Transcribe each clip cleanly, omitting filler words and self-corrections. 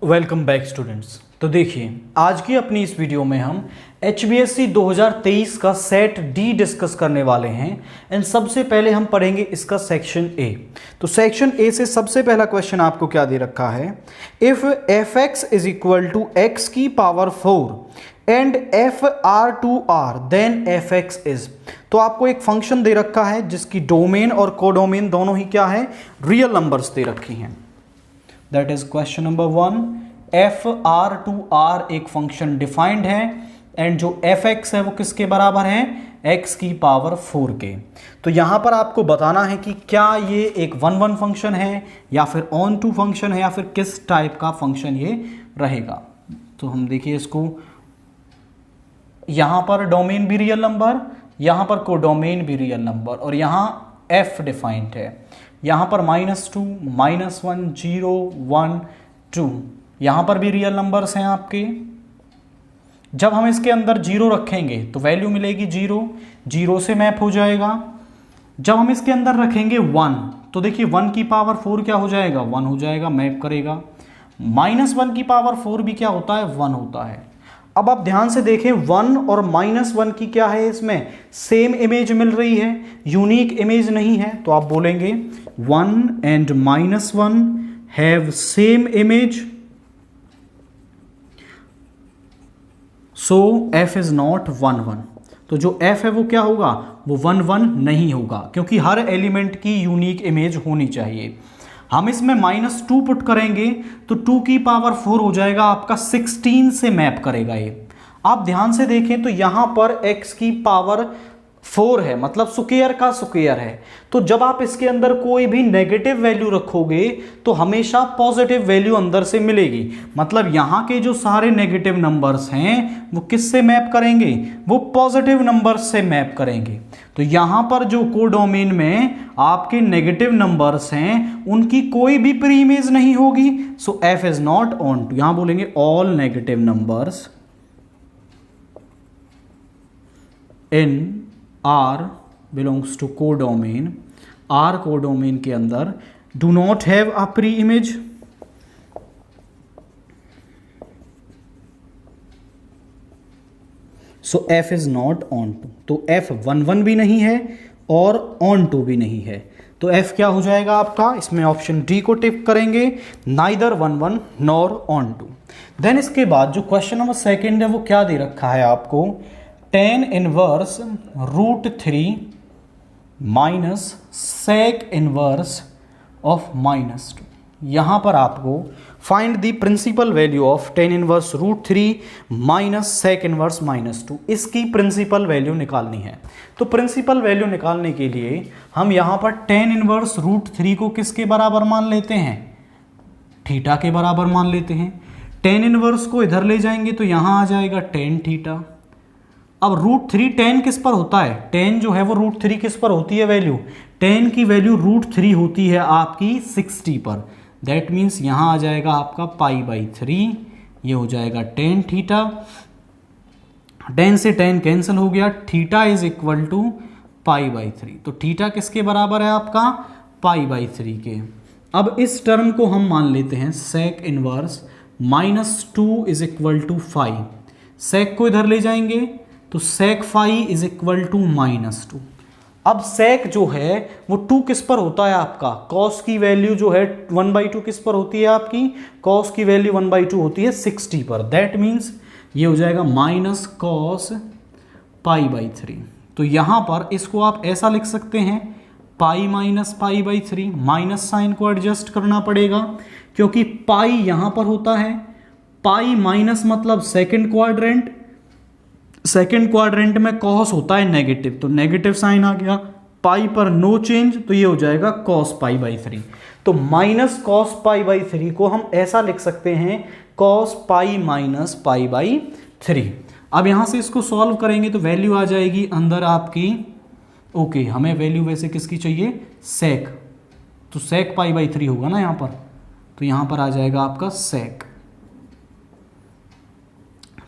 Welcome back students. तो देखिए, आज की अपनी इस वीडियो में हम HBSC 2023 का सेट डी डिस्कस करने वाले हैं। एंड सबसे पहले हम पढ़ेंगे इसका सेक्शन ए। तो सेक्शन ए से सबसे पहला क्वेश्चन आपको क्या दे रखा है, if fx is equal to x की power 4 and fr2r then fx is. तो आपको एक फंक्शन दे रखा है जिसकी डोमेन और कोडोमेन दोनों ही क्या है, रियल नंबर्स दे रखी हैं। That is question number 1। fr2r एक फंक्शन डिफाइंड है एंड जो fx है वो किसके बराबर है, x की पावर 4 के। तो यहां पर आपको बताना है कि क्या ये एक 1-1 फंक्शन है या फिर ऑन टू फंक्शन है या फिर किस टाइप का फंक्शन ये रहेगा। तो हम देखिए इसको, यहां पर डोमेन भी रियल नंबर, यहां पर कोडोमेन भी रियल नंबर और यहां f डिफाइंड है। यहां पर -2, -1, 0, 1, 2 यहां पर भी रियल नंबर्स हैं आपके। जब हम इसके अंदर 0 रखेंगे तो वैल्यू मिलेगी 0, 0 से मैप हो जाएगा। जब हम इसके अंदर रखेंगे 1 तो देखिए 1 की पावर 4 क्या हो जाएगा, 1 हो जाएगा, मैप करेगा। -1 की पावर 4 भी क्या होता है, 1 होता है। अब आप ध्यान से देखें, 1 और -1 की क्या है, इसमें सेम इमेज मिल रही है, यूनिक इमेज नहीं है। तो आप बोलेंगे 1 and -1 have same image, so f is not 1-1। तो जो f है वो क्या होगा, वो 1-1 नहीं होगा, क्योंकि हर एलिमेंट की यूनिक इमेज होनी चाहिए। हम इसमें -2 पुट करेंगे तो 2 की पावर 4 हो जाएगा आपका, 16 से मैप करेगा ये। आप ध्यान से देखें तो यहां पर x की पावर 4 है, मतलब स्क्वायर का स्क्वायर है। तो जब आप इसके अंदर कोई भी नेगेटिव वैल्यू रखोगे तो हमेशा पॉजिटिव वैल्यू अंदर से मिलेगी। मतलब यहां के जो सारे नेगेटिव नंबर्स हैं वो किससे मैप करेंगे, वो पॉजिटिव नंबर्स से मैप करेंगे। तो यहां पर जो कोडोमेन में आपके नेगेटिव नंबर्स हैं उनकी कोई भी प्री इमेज नहीं होगी, so f is not onto. यहां बोलेंगे all negative numbers in R belongs to codomain, R codomain के अंदर do not have a pre-image, so f is not on to। तो f 1-1 भी नहीं है और on to भी नहीं है, तो f क्या हो जाएगा आपका, इसमें ऑप्शन डी को टिक करेंगे, neither 1-1 nor on to। Then इसके बाद जो क्वेश्चन नंबर 2 है वो क्या दे रखा है आपको, tan inverse √3 minus sec inverse of -2। यहां पर आपको find the principal value of tan inverse √3 minus sec inverse -2, इसकी प्रिंसिपल वैल्यू निकालनी है। तो प्रिंसिपल वैल्यू निकालने के लिए हम यहां पर tan इनवर्स √3 को किसके बराबर मान लेते हैं, थीटा के बराबर मान लेते हैं। tan इनवर्स को इधर ले जाएंगे तो यहां आ जाएगा tan थीटा। अब √3 tan किस पर होता है, tan जो है वो √3 किस पर होती है वैल्यू, tan की वैल्यू √3 होती है आपकी 60 पर। दैट मीन्स यहां आ जाएगा आपका π/3, ये हो जाएगा tan थीटा। tan से tan कैंसिल हो गया, थीटा इज इक्वल टू π/3। तो थीटा किसके बराबर है आपका, π/3 के। अब इस टर्म को हम मान लेते हैं sec inverse -2 is equal to 5। sec को इधर ले जाएंगे तो sec 5 इज इक्वल टू -2। अब sec जो है वो 2 किस पर होता है आपका, cos की वैल्यू जो है 1/2 किस पर होती है आपकी, cos की वैल्यू 1/2 होती है 60 पर। दैट मीन्स ये हो जाएगा -cos π/3। तो यहां पर इसको आप ऐसा लिख सकते हैं पाई माइनस π/3, माइनस साइन को एडजस्ट करना पड़ेगा क्योंकि पाई यहां पर होता है, पाई माइनस मतलब सेकेंड क्वाड्रेंट, सेकेंड क्वाड्रेंट में कॉस होता है नेगेटिव, तो नेगेटिव साइन आ गया, पाई पर नो चेंज, तो ये हो जाएगा cos π/3। तो -cos π/3 को हम ऐसा लिख सकते हैं cos π माइनस π/3। अब यहां से इसको सॉल्व करेंगे तो वैल्यू आ जाएगी अंदर आपकी, ओके हमें वैल्यू वैसे किसकी चाहिए, sec, तो sec π/3 होगा ना यहां पर, तो यहां पर आ जाएगा आपका sec,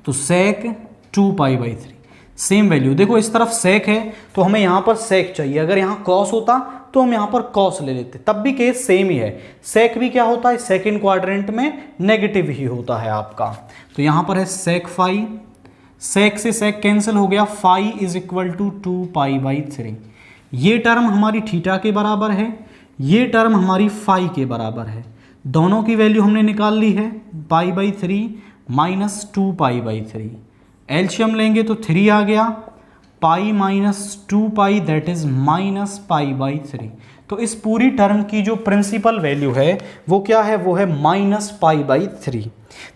तो sec 2π/3 सेम वैल्यू। देखो इस तरफ sec है तो हमें यहां पर sec चाहिए, अगर यहां cos होता तो हम यहाँ पर कॉस ले लेते, तब भी केस सेम ही है। सेक भी क्या होता है, सेकेंड क्वाड्रेंट में नेगेटिव ही होता है आपका। तो यहाँ पर है सेक फाई, सेक से सेक कैंसिल हो गया, फाई इज इक्वल टू 2π/3। ये टर्म हमारी थीटा के बराबर है, ये टर्म हमारी फाई के बराबर है। दोनों की वैल्यू हमने निकाल ली है, π/3 माइनस 2π/3। एलसीएम लेंगे तो 3 आ गया, पाई माइनस 2π दैट इज -π/3। तो इस पूरी टर्म की जो प्रिंसिपल वैल्यू है वो क्या है, वो है -π/3।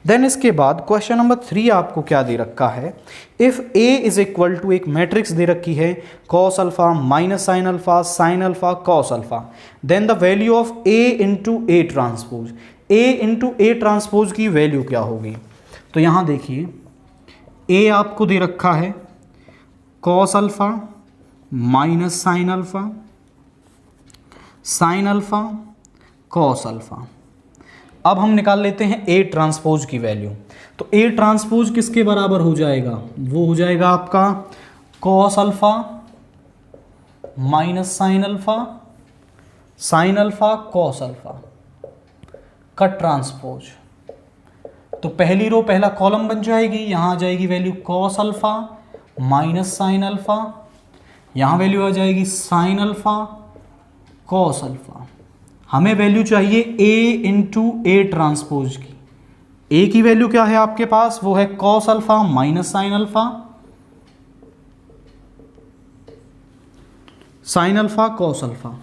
देन इसके बाद क्वेश्चन नंबर 3 आपको क्या दे रखा है, if A is equal to, एक मैट्रिक्स दे रखी है cos alpha minus sine alpha sine alpha cos alpha, then the value of A into A transpose, A into A transpose की वैल्यू क्या होगी। तो यहां देखिए A आपको दे रखा है cos alpha minus sine alpha sine alpha cos alpha. अब हम निकाल लेते हैं A ट्रांसपोज की वैल्यू। तो A ट्रांसपोज किसके बराबर हो जाएगा, वो हो जाएगा आपका cos alpha minus sine alpha cos alpha का ट्रांसपोज। तो पहली रो पहला कॉलम बन जाएगी, यहां आ जाएगी value cos alpha minus sine alpha, यहां वैल्यू आ जाएगी साइन अल्फा cos अल्फा। हमें वैल्यू चाहिए A इंटू A ट्रांसपोज की। A की वैल्यू क्या है आपके पास, वो है cos alpha minus sine alpha sine alpha cos alpha.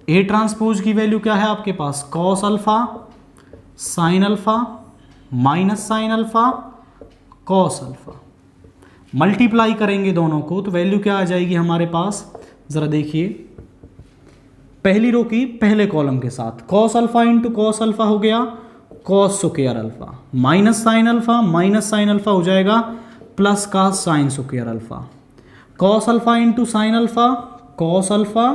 A transpose की वैल्यू क्या है आपके पास, cos alpha sine alpha minus sine alpha cos alpha. Multiply करेंगे दोनों को तो वैल्यू क्या आ जाएगी हमारे पास, जरा देखिए पहली रो की पहले कॉलम के साथ cos alpha into cos alpha हो गया cos square alpha, minus sine alpha हो जाएगा प्लस का sine square alpha, cos alpha into sine alpha cos alpha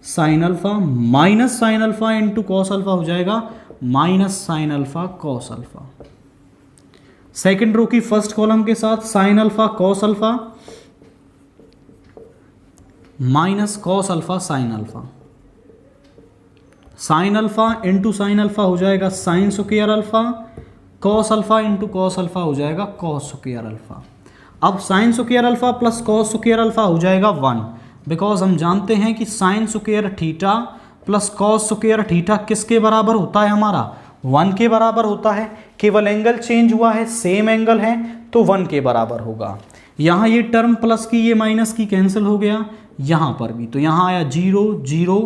sine alpha, minus sine alpha into cos alpha हो जाएगा minus sine alpha cos alpha. Second row की first column के साथ sine alpha cos alpha minus cos alpha sine alpha, sine alpha into sine alpha हो जाएगा sine square alpha, cos alpha into cos alpha हो जाएगा cos square alpha. अब sign square alpha plus cos square alpha हो जाएगा 1, because हम जानते हैं कि sine square theta plus cos square theta किसके बराबर होता है, हमारा 1 के बराबर होता है। केवल एंगल चेंज हुआ है, सेम एंगल है तो 1 के बराबर होगा। यहाँ ये टर्म प्लस की ये माइनस की कैंसिल हो गया, यहाँ पर भी, तो यहाँ आया 0 0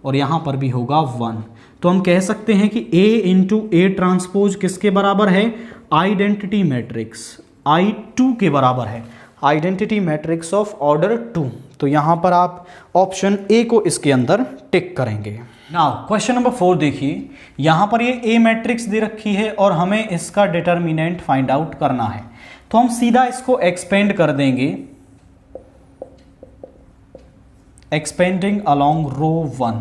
और यहाँ पर भी होगा 1। तो हम कह सकते हैं कि A इंटू A ट्रांसपोज किसके बराबर है, आइडेंटिटी मैट्रिक्स I2 के बराबर है, आइडेंटिटी मैट्रिक्स ऑफ ऑर्डर 2। तो यहाँ पर आप ऑप्शन A को इसके अंदर टिक करेंगे। नाउ क्वेश्चन नंबर 4 देखिए, यहाँ पर ये A मैट्रिक्स दे रखी है और हमें इसका डिटर्मिनेंट फाइंड आउट करना है। तो हम सीधा इसको एक्सपेंड कर देंगे, एक्सपेंडिंग अलोंग रो 1।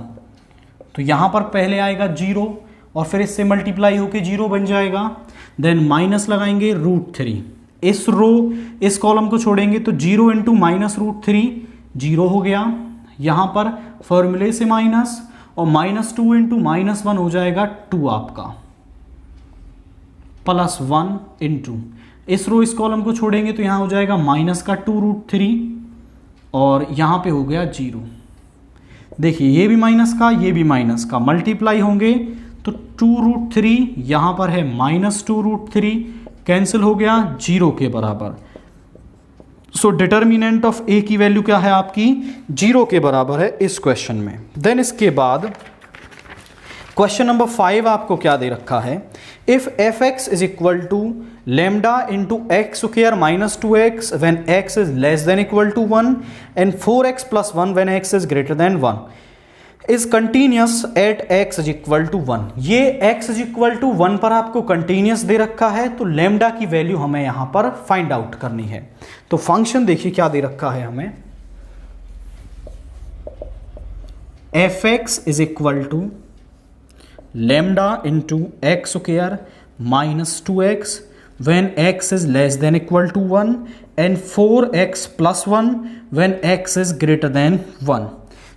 तो यहाँ पर पहले आएगा 0 और फिर इससे मल्टीप्लाई होके 0 बन जाएगा, देन माइनस लगाएंगे √3। इस रो इस कॉलम को छोड़ेंगे तो 0 इंटू माइनस √3 0 हो गया, यहाँ पर फॉर्मूले से माइनस, और -2 इंटू -1 हो जाएगा 2 आपका, प्लस 1 इंटू इस रो इस कॉलम को छोड़ेंगे तो यहाँ हो जाएगा माइनस का 2√3 और यहाँ पे हो गया 0। देखिए ये भी माइनस का ये भी माइनस का मल्टीप्लाई होंगे तो 2√3 यहाँ पर है -2√3 कैंसिल हो गया 0 के बराबर। सो डिटर्मिनेंट ऑफ A की वैल्यू क्या है आपकी, 0 के बराबर है इस क्वेश्चन में। देन इसके बाद क्वेश्चन नंबर 5 आपको क्या दे रखा है, if fx is equal to lambda into x square minus 2x when x is less than equal to 1 and 4x plus 1 when x is greater than 1 is continuous at x is equal to 1। ये x is equal to 1 पर आपको continuous दे रखा है, तो lambda की value हमें यहां पर फाइंड आउट करनी है। तो फंक्शन देखिए क्या दे रखा है हमें, fx is equal to lambda into x square minus 2x when x is less than equal to 1 and 4x plus 1 when x is greater than 1।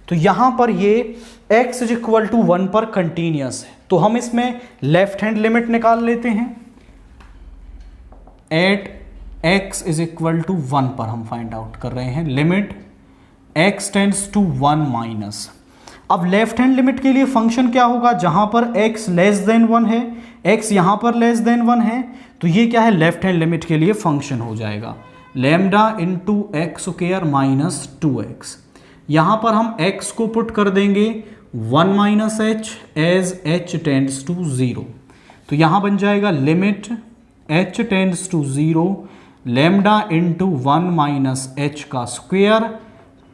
तो यहाँ पर ये x is equal to 1 पर कंटिन्यूस है, तो हम इसमें लेफ्ट हैंड लिमिट निकाल लेते हैं। At x is equal to 1 पर हम फाइंड आउट कर रहे हैं limit x tends to 1 minus. अब लेफ्ट हैंड लिमिट के लिए फंक्शन क्या होगा, जहां पर x लेस देन 1 है, x यहां पर लेस देन 1 है, तो ये क्या है लेफ्ट हैंड लिमिट के लिए फंक्शन हो जाएगा lambda into x square minus 2x। यहां पर हम x को पुट कर देंगे 1 minus h as h tends to 0, तो यहां बन जाएगा limit h tends to 0 lambda into 1 minus h का स्क्वायर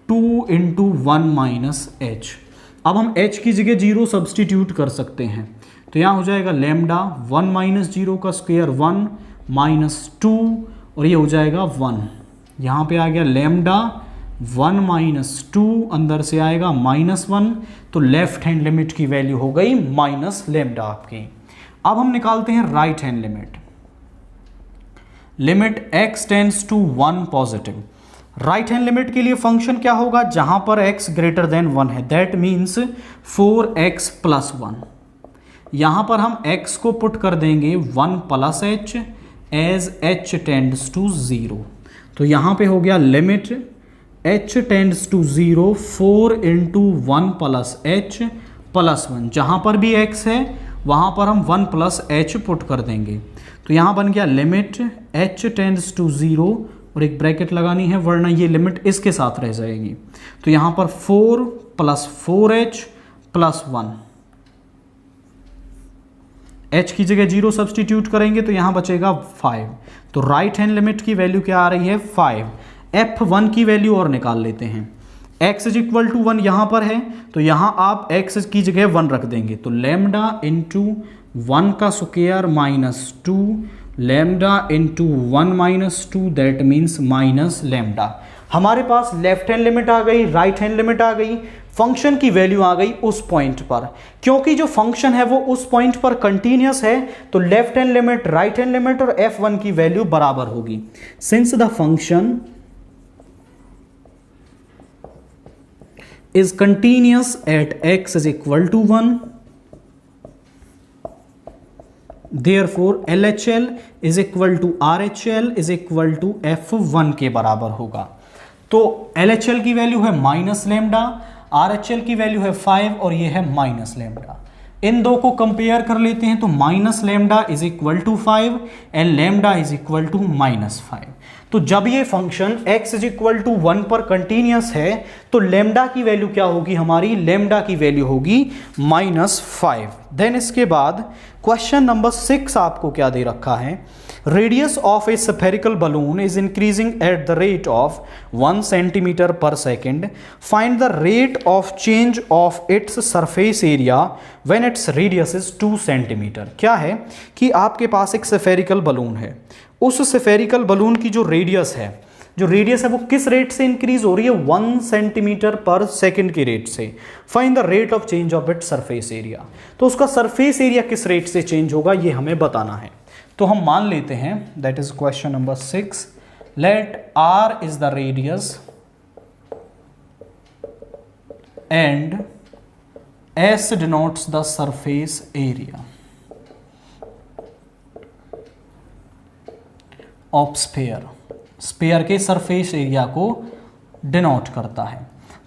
2 इंटू 1 माइनस एच। अब हम h की जगह 0 सब्सटीट्यूट कर सकते हैं, तो यहाँ हो जाएगा लैम्डा 1 माइनस 0 का स्क्वायर 1 माइनस 2 और ये हो जाएगा 1। यहाँ पे आ गया लैम्डा 1 माइनस 2, अंदर से आएगा -1, तो लेफ्ट हैंड लिमिट की वैल्यू हो गई माइनस लैम्डा आपकी। अब हम निकालते हैं right hand limit. Limit x tends to 1 positive. Right hand limit के लिए फंक्शन क्या होगा, जहां पर x ग्रेटर देन 1 है, दैट मीन्स 4x प्लस 1। यहां पर हम x को पुट कर देंगे 1 plus h as h tends to 0, तो यहां पे हो गया limit h tends to 0 4 into 1 plus h plus 1। जहां पर भी x है वहां पर हम 1 प्लस एच पुट कर देंगे, तो यहां बन गया लिमिट h टेंड्स टू 0 और एक ब्रैकेट लगानी है वरना ये लिमिट इसके साथ रह जाएगी, तो यहां पर 4 प्लस 4h प्लस 1, h की जगह 0 सब्सटीट्यूट करेंगे तो यहां बचेगा 5, तो राइट हैंड लिमिट की वैल्यू क्या आ रही है 5। f1 की वैल्यू और निकाल लेते हैं, x इज इक्वल टू 1 यहां पर है, तो यहां आप x की जगह 1 रख देंगे, तो लैम्डा इंटू 1 का square minus 2 lambda into 1 minus 2 that means minus lambda. हमारे पास लेफ्ट हैंड लिमिट आ गई, राइट हैंड लिमिट आ गई, फंक्शन की वैल्यू आ गई उस पॉइंट पर। क्योंकि जो फंक्शन है वो उस पॉइंट पर कंटिन्यूस है, तो left hand limit, right hand limit और f1 की वैल्यू बराबर होगी। Since the function is continuous at x is equal to 1, Therefore LHL is equal to RHL is equal to F1 के बराबर होगा। तो LHL की वैल्यू है माइनस लैम्डा, RHL की वैल्यू है 5 और ये है माइनस लैम्डा। इन दो को कंपेयर कर लेते हैं, तो minus lambda is equal to 5 and lambda is equal to -5। तो जब ये function x is equal to 1 पर कंटिन्यूस है तो लैम्डा की वैल्यू क्या होगी, हमारी लैम्डा की वैल्यू होगी -5। देन इसके बाद क्वेश्चन नंबर 6 आपको क्या दे रखा है, radius of a spherical balloon is increasing at the rate of 1 centimetre per second, find the rate of change of its surface area when its radius is 2 centimetre. क्या है कि आपके पास एक स्फेरिकल बलून है, उस स्फेरिकल बलून की जो radius है वो किस रेट से इंक्रीज हो रही है, 1 सेंटीमीटर पर सेकेंड के रेट से। Find the rate of change of its surface area, तो उसका सरफेस एरिया किस रेट से चेंज होगा ये हमें बताना है। तो हम मान लेते हैं that is question number 6, let r is the radius and s denotes the surface area of sphere के सरफेस एरिया को डिनोट करता है।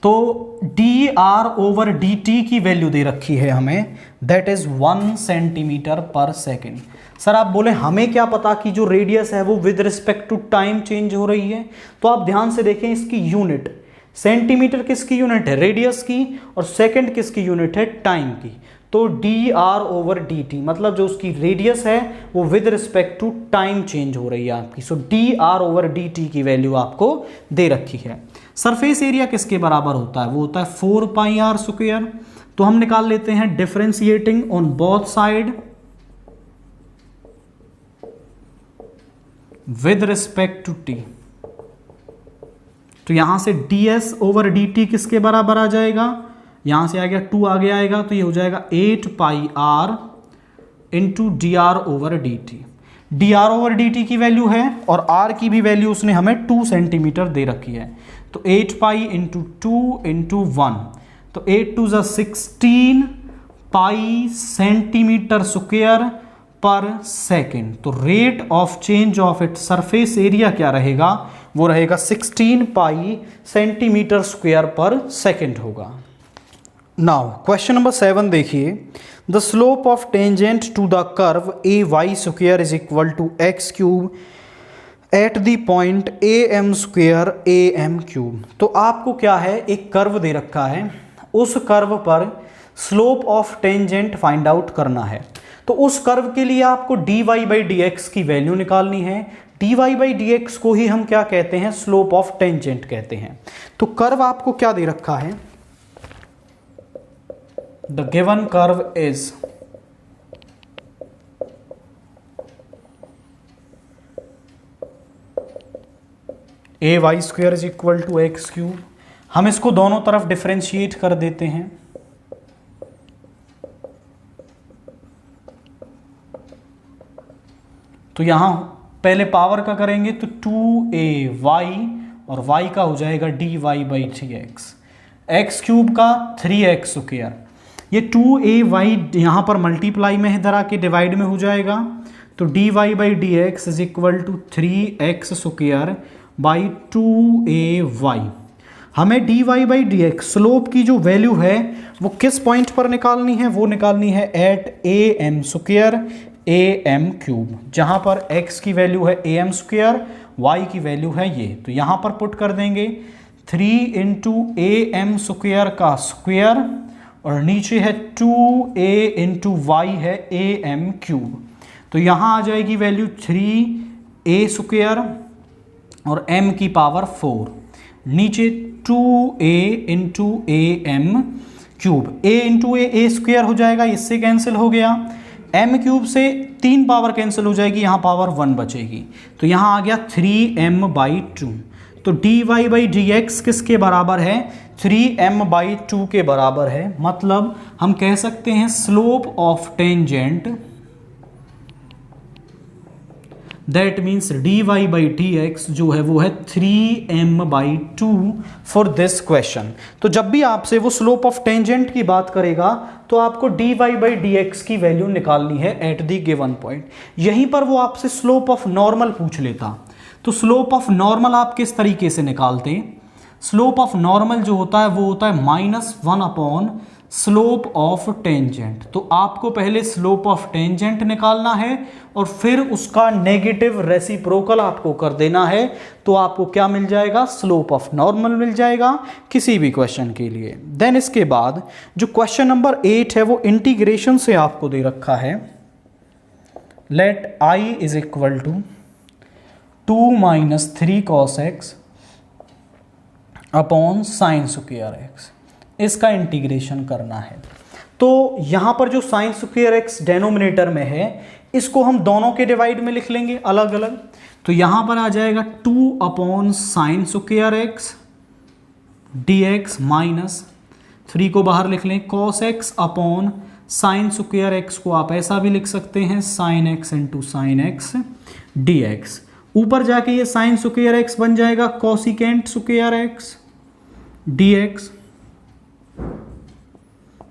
तो dr/dt की वैल्यू दे रखी है हमें, that is 1 centimetre per second. Sir आप बोले हमें क्या पता कि जो रेडियस है वो with respect to time change हो रही है, तो आप ध्यान से देखें इसकी यूनिट, सेंटीमीटर किसकी यूनिट है, रेडियस की, और सेकेंड किसकी यूनिट है, टाइम की। तो dr/dt मतलब जो उसकी रेडियस है वो with respect to time change हो रही है आपकी। सो dr/dt की वैल्यू आपको दे रखी है। सरफेस एरिया किसके बराबर होता है, वो होता है 4πr²। तो हम निकाल लेते हैं differentiating on both side with respect to t। तो यहां से ds/dt किसके बराबर आ जाएगा, यहां से आ गया 2 आगे आएगा, तो ये हो जाएगा 8πr into dr/dt। D R over D T की वैल्यू है और आर की भी वैल्यू उसने हमें 2 सेंटीमीटर दे रखी है। तो 8 पाई इंटू 2 इंटू 1, तो 8 2 ज़ा 16 pi centimetre square per second. तो rate of change of it surface area क्या रहेगा, वो रहेगा 16 pi centimetre square per second होगा। नाउ क्वेश्चन नंबर 7 देखिए, the slope of tangent to the curve a y square is equal to x cube at the point a m square a m cube. तो आपको क्या है, एक curve दे रखा है, उस कर्व पर slope of tangent find out करना है। तो उस कर्व के लिए आपको dy बाई डी एक्स की वैल्यू निकालनी है। dy बाई डी एक्स को ही हम क्या कहते हैं, स्लोप ऑफ टेंजेंट कहते हैं। तो कर्व आपको क्या दे रखा है, the given curve is a y square is equal to x cube. हम इसको दोनों तरफ डिफरेंशिएट कर देते हैं। तो यहां पहले पावर का करेंगे तो 2ay और y का हो जाएगा dy by 3x, x cube का 3x स्क्वायर। ये 2ay यहाँ पर मल्टीप्लाई में इधर आके डिवाइड में हो जाएगा। तो dy by d x is equal to 3x square by 2ay। हमें dy by d x slope की जो वैल्यू है वो किस पॉइंट पर निकालनी है, वो निकालनी है at a m square a m cube, जहाँ पर x की वैल्यू है ए एम स्क्वायर, y की वैल्यू है ये। तो यहाँ पर पुट कर देंगे 3 इंटू ए एम स्क्वायर का स्क्वायर और नीचे है 2a इंटू वाई है ए एम क्यूब। तो यहाँ आ जाएगी वैल्यू 3a स्क्वायर और m की पावर 4, नीचे 2a into a m cube. a into a square हो जाएगा, इससे कैंसिल हो गया। m क्यूब से 3 पावर कैंसिल हो जाएगी, यहाँ पावर 1 बचेगी। तो यहाँ आ गया 3m बाई 2। तो dy बाई डी एक्स किसके बराबर है, 3m बाई 2 के बराबर है। मतलब हम कह सकते हैं slope of tangent that means dy by d x जो है वो है 3m by 2 for this question. तो जब भी आपसे वो स्लोप ऑफ टेंजेंट की बात करेगा तो आपको dy बाई डी एक्स की वैल्यू निकालनी है एट द गिवन पॉइंट। यहीं पर वो आपसे स्लोप ऑफ नॉर्मल पूछ लेता, तो स्लोप ऑफ नॉर्मल आप किस तरीके से निकालते, स्लोप ऑफ नॉर्मल जो होता है वो होता है -1 अपॉन स्लोप ऑफ टेंजेंट। तो आपको पहले स्लोप ऑफ टेंजेंट निकालना है और फिर उसका नेगेटिव रेसिप्रोकल आपको कर देना है। तो आपको क्या मिल जाएगा, स्लोप ऑफ नॉर्मल मिल जाएगा किसी भी क्वेश्चन के लिए। देन इसके बाद जो क्वेश्चन नंबर 8 है वो इंटीग्रेशन से आपको दे रखा है। Let i is equal to 2 minus 3 cos x upon sine square x, इसका इंटीग्रेशन करना है। तो यहाँ पर जो साइन स्क्वायर एक्स डेनोमिनेटर में है इसको हम दोनों के डिवाइड में लिख लेंगे अलग अलग। तो यहाँ पर आ जाएगा 2 upon sine square x D x minus 3 को बाहर लिख लें cos x upon sine square x को आप ऐसा भी लिख सकते हैं sine x into sine x D x. ऊपर जाके ये साइन स्क्वायर एक्स बन जाएगा cosecant square x D x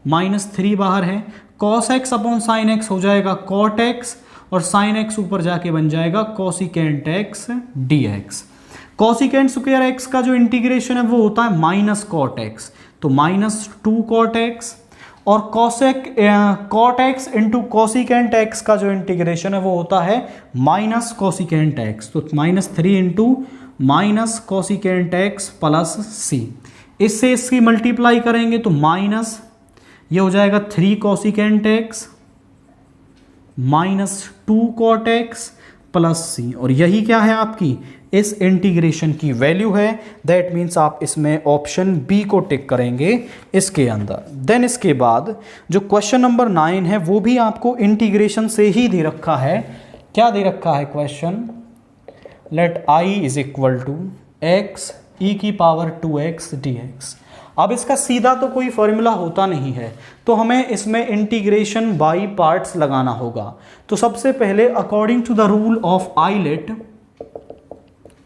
-3 बाहर है, cos x upon sine x हो जाएगा cot x और साइन एक्स ऊपर जाके बन जाएगा cosecant x dx। Cosecant square x का जो इंटीग्रेशन है वो होता है -cot x, तो -2 cot x और cot x into cosecant x का जो इंटीग्रेशन है वो होता है माइनस कोसिकेंट x, तो -3 into minus cosecant x plus c। इससे इसकी मल्टीप्लाई करेंगे तो माइनस ये हो जाएगा 3 cosecant x -2 cot x plus c। और यही क्या है आपकी इस इंटीग्रेशन की वैल्यू है। दैट मीन्स आप इसमें ऑप्शन बी को टिक करेंगे इसके अंदर। देन इसके बाद जो क्वेश्चन नंबर 9 है वो भी आपको इंटीग्रेशन से ही दे रखा है। क्या दे रखा है question, let i is equal to x e की पावर 2x dx। अब इसका सीधा तो कोई फॉर्मूला होता नहीं है, तो हमें इसमें इंटीग्रेशन बाय पार्ट्स लगाना होगा। तो सबसे पहले according to the rule of ILATE,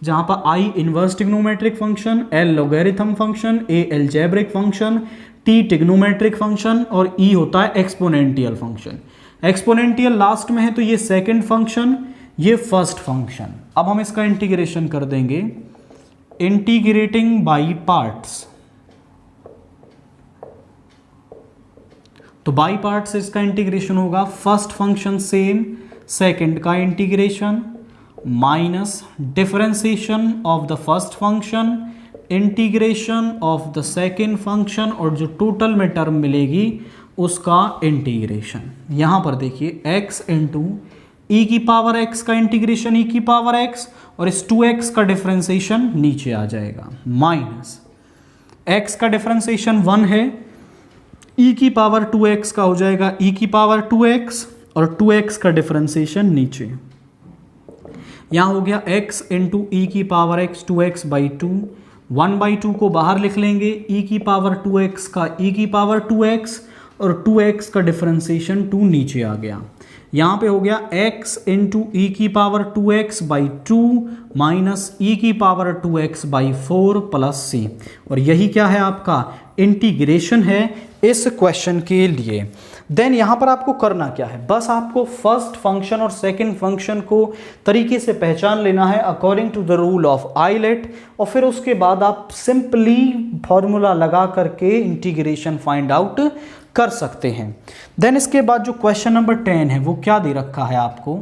जहां पर I inverse trigonometric function, L logarithm function, A algebraic function, T trigonometric function और ई होता है एक्सपोनेंशियल फंक्शन। एक्सपोनेंशियल लास्ट में है तो ये सेकंड फंक्शन, ये फर्स्ट फंक्शन। अब हम इसका इंटीग्रेशन कर देंगे, इंटीग्रेटिंग बाय पार्ट्स। तो बाय पार्ट्स इसका इंटीग्रेशन होगा, फर्स्ट फंक्शन सेम, सेकंड का integration minus differentiation of the first function, integration of the second function, और जो टोटल में टर्म मिलेगी उसका इंटीग्रेशन। यहां पर देखिए x इंटू ई की पावर x का इंटीग्रेशन ई की पावर x, और इस 2x का डिफरेंशिएशन नीचे आ जाएगा, माइनस x का डिफरेंशिएशन 1 है, e की पावर 2x का हो जाएगा e की पावर 2x, और 2x का डिफरेंशिएशन नीचे। यहां हो गया x इंटू ई की पावर x 2x बाई 2, 1/2 को बाहर लिख लेंगे, e की पावर 2x का e की पावर 2x, और 2x का डिफरेंशिएशन 2 नीचे आ गया। यहां पे हो गया x इंटू ई की पावर 2x बाई 2 माइनस ई की power 2x by 4 plus c, और यही क्या है आपका इंटीग्रेशन है इस क्वेश्चन के लिए। देन यहां पर आपको करना क्या है, बस आपको फर्स्ट फंक्शन और सेकंड फंक्शन को तरीके से पहचान लेना है according to the rule of ILATE, और फिर उसके बाद आप सिंपली फॉर्मूला लगा करके इंटीग्रेशन फाइंड आउट कर सकते हैं। देन इसके बाद जो क्वेश्चन नंबर 10 है वो क्या दे रखा है आपको,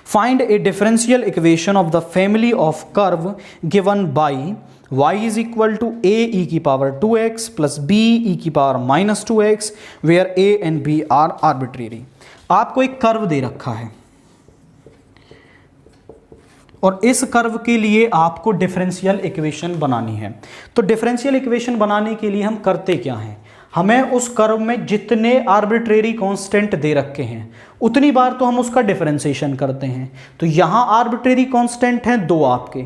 find A differential equation of the family of curve given by y is equal to a e की power 2x plus b e की power minus 2x where a and b are arbitrary। आपको एक curve दे रखा है और इस curve के लिए आपको डिफरेंशियल इक्वेशन बनानी है। तो डिफरेंशियल इक्वेशन बनाने के लिए हम करते क्या हैं, हमें उस कर्व में जितने आर्बिट्रेरी कांस्टेंट दे रखे हैं उतनी बार तो हम उसका डिफरेंशिएशन करते हैं। तो यहां आर्बिट्रेरी कांस्टेंट हैं 2 आपके,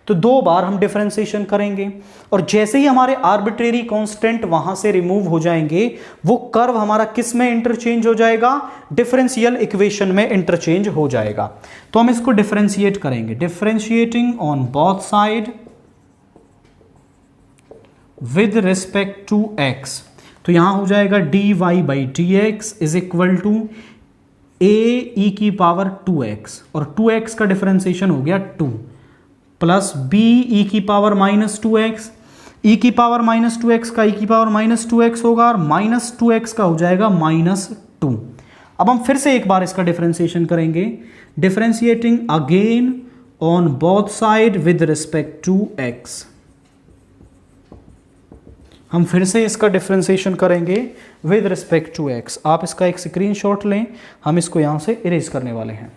तो 2 बार हम डिफरेंशिएशन करेंगे, और जैसे ही हमारे आर्बिट्रेरी कांस्टेंट वहां से रिमूव हो जाएंगे वो कर्व हमारा किस में इंटरचेंज हो जाएगा, डिफरेंशियल इक्वेशन में इंटरचेंज हो जाएगा। तो हम इसको डिफरेंशिएट करेंगे, differentiating on both side with respect to x। तो यहां हो जाएगा dy by d x is equal to a e की पावर 2x, और 2x का डिफरेंशिएशन हो गया 2 प्लस b e की पावर माइनस 2x, e की पावर माइनस 2x का e की पावर माइनस 2x होगा, और माइनस 2x का हो जाएगा माइनस 2। अब हम फिर से एक बार इसका डिफरेंशिएशन करेंगे, differentiating again on both side with respect to x। हम फिर से इसका डिफरेंशिएशन करेंगे विद रिस्पेक्ट टू x। आप इसका एक स्क्रीनशॉट लें, हम इसको यहां से इरेज करने वाले हैं।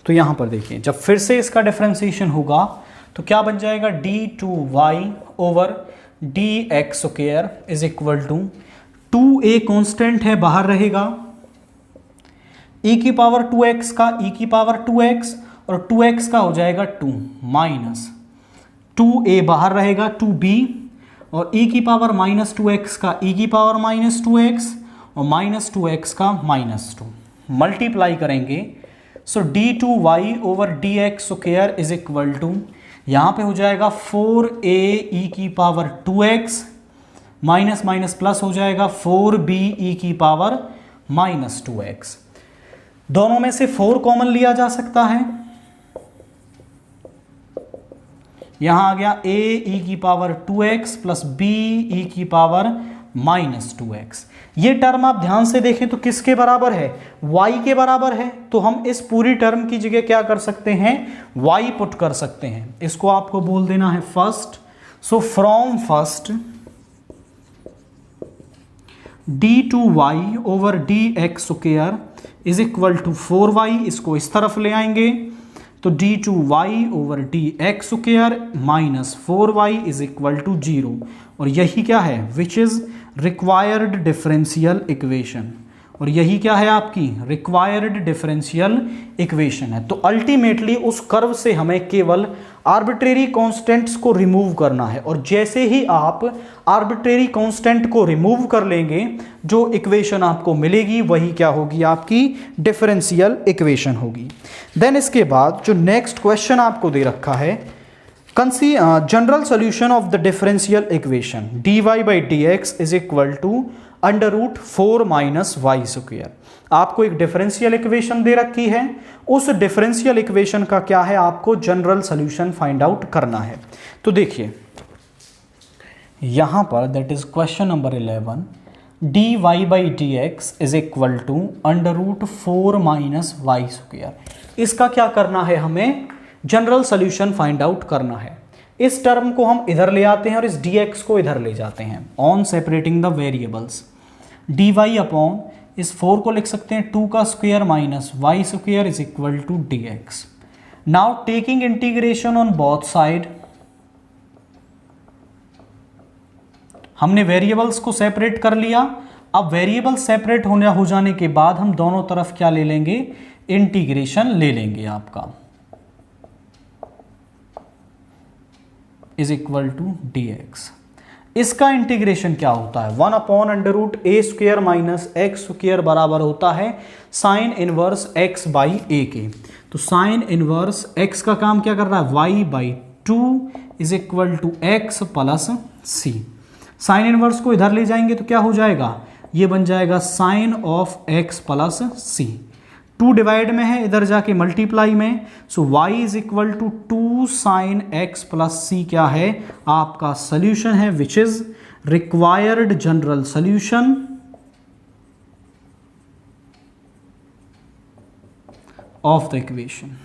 तो यहां पर देखिए, जब फिर से इसका डिफरेंशिएशन होगा तो क्या बन जाएगा, d2y over dx square is equal to 2a constant है बाहर रहेगा, e की पावर 2x का e की पावर 2x, और 2x का हो जाएगा 2 माइनस 2a बाहर रहेगा 2b, और e की पावर माइनस 2x का e की पावर माइनस 2x, और माइनस 2x का माइनस 2 मल्टीप्लाई करेंगे। So d2y over dx square is equal to, यहां पे हो जाएगा 4a e की power 2x minus minus plus हो जाएगा 4b e की पावर माइनस 2x। दोनों में से 4 कॉमन लिया जा सकता है, यहां आ गया a e की power 2x plus b e की पावर माइनस 2x। ये टर्म आप ध्यान से देखें तो किसके बराबर है, y के बराबर है। तो हम इस पूरी टर्म की जगह क्या कर सकते हैं, y पुट कर सकते हैं। इसको आपको बोल देना है first. So from first d2y over dx square is equal to 4y, इसको इस तरफ ले आएंगे, तो d2y/dx² minus 4y is equal to 0, और यही क्या है, which is required differential equation, और यही क्या है आपकी रिक्वायर्ड डिफरेंशियल इक्वेशन है। तो अल्टीमेटली उस कर्व से हमें केवल आर्बिट्रेरी कांस्टेंट्स को रिमूव करना है, और जैसे ही आप आर्बिट्रेरी कांस्टेंट को रिमूव कर लेंगे, जो इक्वेशन आपको मिलेगी वही क्या होगी, आपकी डिफरेंशियल इक्वेशन होगी। देन इसके बाद जो नेक्स्ट क्वेश्चन आपको दे रखा है, general solution of the differential equation dy/dx is equal to √4 - y²। आपको एक डिफरेंशियल इक्वेशन दे रखी है, उस डिफरेंशियल इक्वेशन का क्या है, आपको जनरल सोल्यूशन फाइंड आउट करना है। तो देखिए यहां पर that is question number 11, dy/dx is equal to √4 - y²। इसका क्या करना है, हमें जनरल सोल्यूशन फाइंड आउट करना है। इस टर्म को हम इधर ले आते हैं और इस dx को इधर ले जाते हैं, on separating the variables. dy upon इस 4 को लिख सकते हैं 2 का square minus y² is equal to dx। Now taking integration on both side, हमने वेरिएबल्स को सेपरेट कर लिया। अब वेरिएबल सेपरेट हो जाने के बाद हम दोनों तरफ क्या ले लेंगे, इंटीग्रेशन ले लेंगे आपका, इज इक्वल टू dx। इसका इंटीग्रेशन क्या होता है, 1/√a² माइनस x² बराबर होता है साइन इनवर्स x/a के। तो साइन इनवर्स x का काम क्या कर रहा है, y/2 is equal to x plus c। Sine inverse को इधर ले जाएंगे तो क्या हो जाएगा, ये बन जाएगा sine of x plus c। 2 divide में है, इधर जाके मल्टीप्लाई में, so y is equal to 2 sine x plus c क्या है, आपका सोल्यूशन है, which is required general solution of the equation.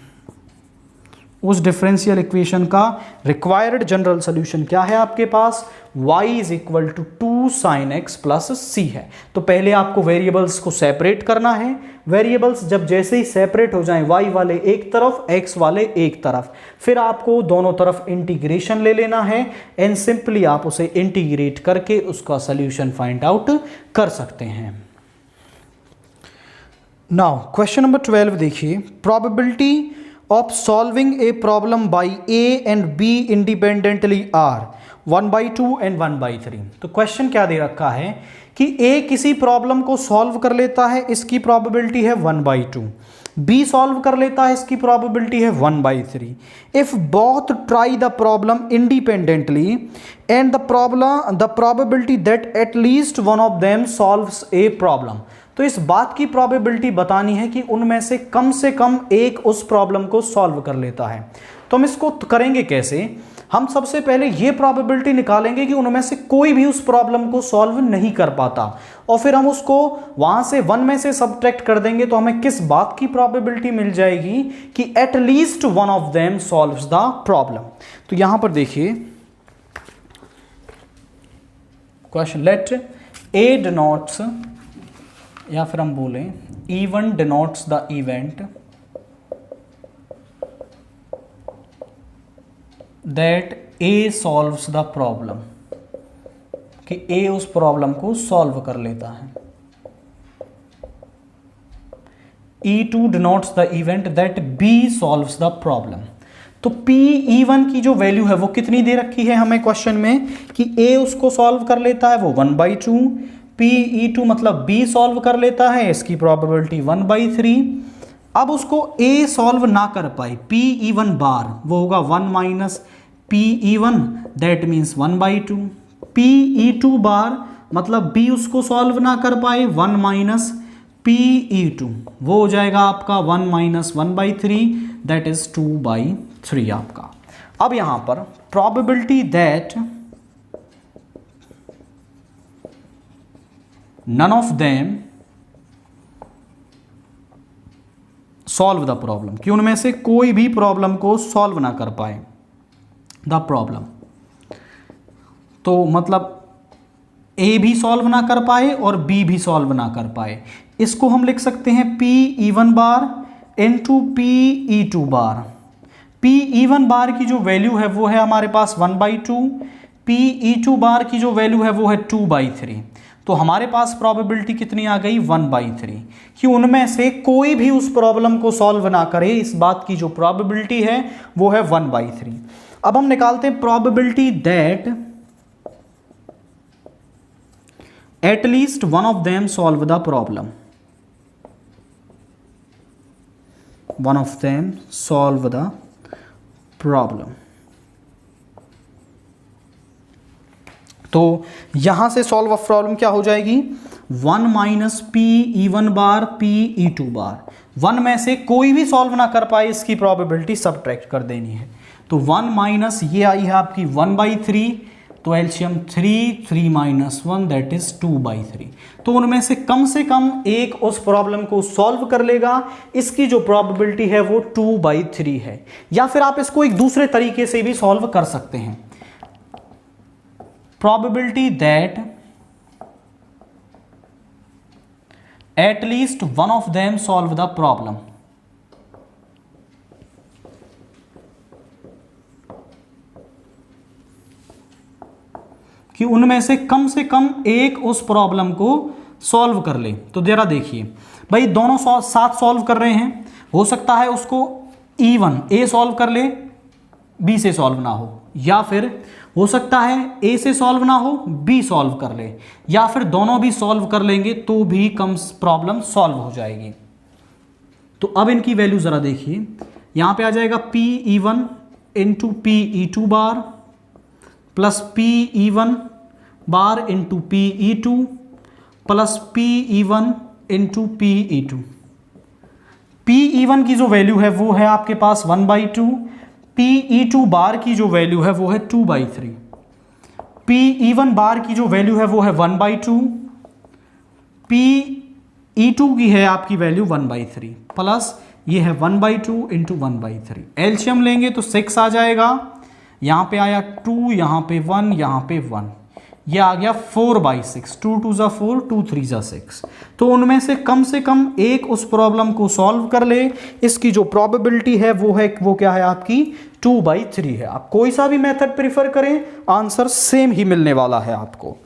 उस डिफरेंशियल इक्वेशन का रिक्वायर्ड जनरल सोल्यूशन क्या है आपके पास, y is equal to 2 sine x plus c है। तो पहले आपको वेरिएबल्स को सेपरेट करना है। वेरिएबल्स जब जैसे ही सेपरेट हो जाएं, y वाले एक तरफ x वाले एक तरफ, फिर आपको दोनों तरफ इंटीग्रेशन ले लेना है, एंड सिंपली आप उसे इंटीग्रेट करके उसका सोल्यूशन फाइंड आउट कर सकते हैं। नाउ क्वेश्चन नंबर 12 देखिए, probability of solving a problem by A and B independently are 1/2 and 1/3। तो क्वेश्चन क्या दे रखा है कि A किसी प्रॉब्लम को सॉल्व कर लेता है, इसकी प्रोबेबिलिटी है 1/2, B सॉल्व कर लेता है, इसकी प्रोबेबिलिटी है 1/3। If both try the problem independently and the probability that at least one of them solves a problem. तो इस बात की प्रोबेबिलिटी बतानी है कि उनमें से कम एक उस प्रॉब्लम को सॉल्व कर लेता है। तो हम इसको करेंगे कैसे, हम सबसे पहले ये प्रोबेबिलिटी निकालेंगे कि उनमें से कोई भी उस प्रॉब्लम को सॉल्व नहीं कर पाता, और फिर हम उसको वहां से 1 में से सब्ट्रैक्ट कर देंगे, तो हमें किस बात की प्रोबेबिलिटी मिल जाएगी कि at least one of them solves the problem. तो यहां पर देखिए क्वेश्चन, लेट ए डिनोट्स, या फिर हम बोलें E1 denotes the event that A solves the problem, कि A उस प्रॉब्लम को सॉल्व कर लेता है। E2 denotes the event that B solves the problem. तो E1 की जो वैल्यू है वो कितनी दे रखी है हमें क्वेश्चन में, कि A उसको सॉल्व कर लेता है, वो 1/2। E2 मतलब B सॉल्व कर लेता है, इसकी प्रोबेबिलिटी 1/3। अब उसको A सॉल्व ना कर पाए, E1 बार, वो होगा 1 minus E1, that means 1/2। E2 बार मतलब B उसको सॉल्व ना कर पाए, 1 माइनस E2, वो हो जाएगा आपका 1 माइनस 1/3, दैट इज 2/3 आपका। अब यहां पर probability that none of them solve the problem, कि उनमें से कोई भी प्रॉब्लम को सॉल्व ना कर पाए द प्रॉब्लम। तो मतलब A भी सॉल्व ना कर पाए और B भी सॉल्व ना कर पाए, इसको हम लिख सकते हैं P E1 bar into P E2 बार, PE1 बार की जो वैल्यू है वो है हमारे पास 1/2, PE2 बार की जो वैल्यू है वो है 2/3। तो हमारे पास प्रोबेबिलिटी कितनी आ गई 1/3 कि उनमें से कोई भी उस प्रॉब्लम को सॉल्व ना करे, इस बात की जो प्रोबेबिलिटी है वो है 1/3। अब हम निकालते हैं probability that at least one of them solve the problem, one of them solve the problem. तो यहां से सॉल्व ऑफ प्रॉब्लम क्या हो जाएगी 1 माइनस PE1 बार PE2 बार, 1 में से कोई भी सॉल्व ना कर पाए इसकी प्रोबेबिलिटी सब्ट्रैक्ट कर देनी है। तो 1 माइनस ये आई है आपकी 1/3, तो एलसीएम 3 माइनस 1 दैट इज 2/3। तो उनमें से कम एक उस प्रॉब्लम को सॉल्व कर लेगा, इसकी जो प्रोबेबिलिटी है वो 2/3 है। या फिर आप इसको एक दूसरे तरीके से भी सॉल्व कर सकते हैं, probability that at least one of them solve the problem. कि उनमें से कम एक उस प्रॉब्लम को सॉल्व कर ले। तो जरा देखिए भाई, दोनों साथ सॉल्व कर रहे हैं, हो सकता है उसको E1 A सॉल्व कर ले, B से सॉल्व ना हो, या फिर हो सकता है A से सॉल्व ना हो B सॉल्व कर ले, या फिर दोनों भी सॉल्व कर लेंगे तो भी कम प्रॉब्लम सॉल्व हो जाएगी। तो अब इनकी वैल्यू जरा देखिए, यहां पे आ जाएगा PE1 into PE2 bar plus PE1 bar into PE2 plus PE1 into PE2। PE1 की जो वैल्यू है वो है आपके पास 1/2, PE2 बार की जो वैल्यू है वो है 2/3, PE1 बार की जो वैल्यू है वो है 1/2, PE2 की है आपकी वैल्यू 1/3 प्लस ये है 1/2 इंटू 1/3। एलसीएम लेंगे तो 6 आ जाएगा, यहां पे आया 2, यहां पे 1, यहां पे 1, ये आ गया 4/6, 2 2 ज़ा 4, 2 3 ज़ा 6। तो उनमें से कम एक उस प्रॉब्लम को सॉल्व कर ले, इसकी जो प्रोबेबिलिटी है वो क्या है आपकी 2/3 है। आप कोई सा भी मेथड प्रीफर करें, आंसर सेम ही मिलने वाला है आपको।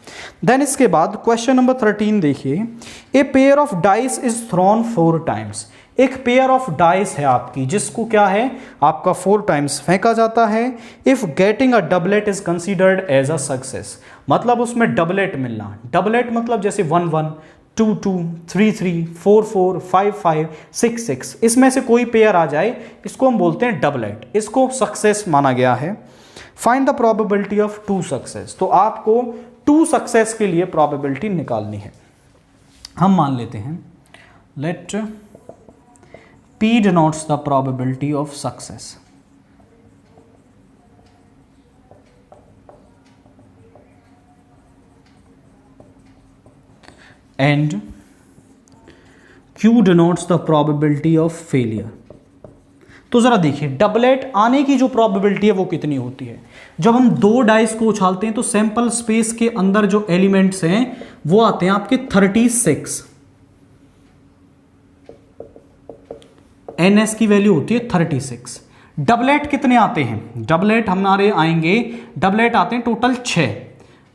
देन इसके बाद क्वेश्चन नंबर 13 देखिए, a pair of dice is throne 4 times. एक पेयर ऑफ डाइस है आपकी जिसको क्या है आपका 4 टाइम्स फेंका जाता है। If getting a doublet is considered as a success, मतलब उसमें डबलेट मिलना, डबलेट मतलब जैसे 1 1 2 2 3 3 4 4 5 5 6 6, इसमें से कोई पेयर आ जाए इसको हम बोलते हैं डबलेट, इसको सक्सेस माना गया है। Find the probability of 2 success, तो आपको 2 सक्सेस के लिए प्रोबेबिलिटी निकालनी है। हम मान लेते हैं late P denotes the probability of success. And Q denotes the probability of failure. तो जरा देखिए डबलेट आने की जो प्रोबेबिलिटी है वो कितनी होती है। जब हम 2 डाइस को उछालते हैं तो सैंपल स्पेस के अंदर जो एलिमेंट्स हैं वो आते हैं आपके 36, NS की वैल्यू होती है 36। डबलेट कितने आते हैं, डबलेट हमारे आएंगे, डबलेट आते हैं टोटल 6,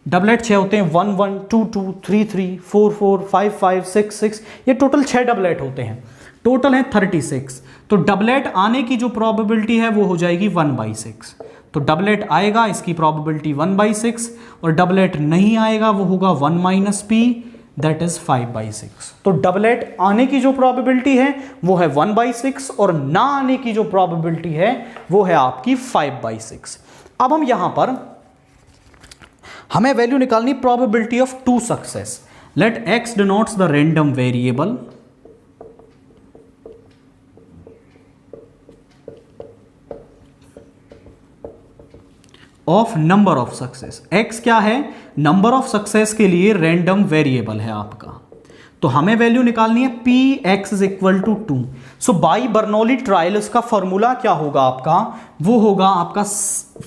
डबलेट 6 होते हैं, 1 1 2 2 3 3 4 4 5 5 6 6, ये टोटल 6 डबलेट होते हैं, टोटल है 36। तो डबलेट आने की जो प्रोबेबिलिटी है वो हो जाएगी 1/6। तो डबलेट आएगा इसकी प्रोबेबिलिटी 1/6, और डबलेट नहीं आएगा वो होगा 1 माइनस P दैट इज 5/6। तो डबलेट आने की जो प्रोबेबिलिटी है वो है 1/6, और ना आने की जो प्रोबेबिलिटी है वो है आपकी 5/6। अब हम यहां पर हमें वैल्यू निकालनी probability of 2 success. Let x denotes the random variable of number of success. x क्या है, नंबर ऑफ सक्सेस के लिए रैंडम वेरिएबल है आपका। तो हमें वैल्यू निकालनी है Px is equal to 2। So by Bernoulli trial उसका फॉर्मूला क्या होगा आपका, वो होगा आपका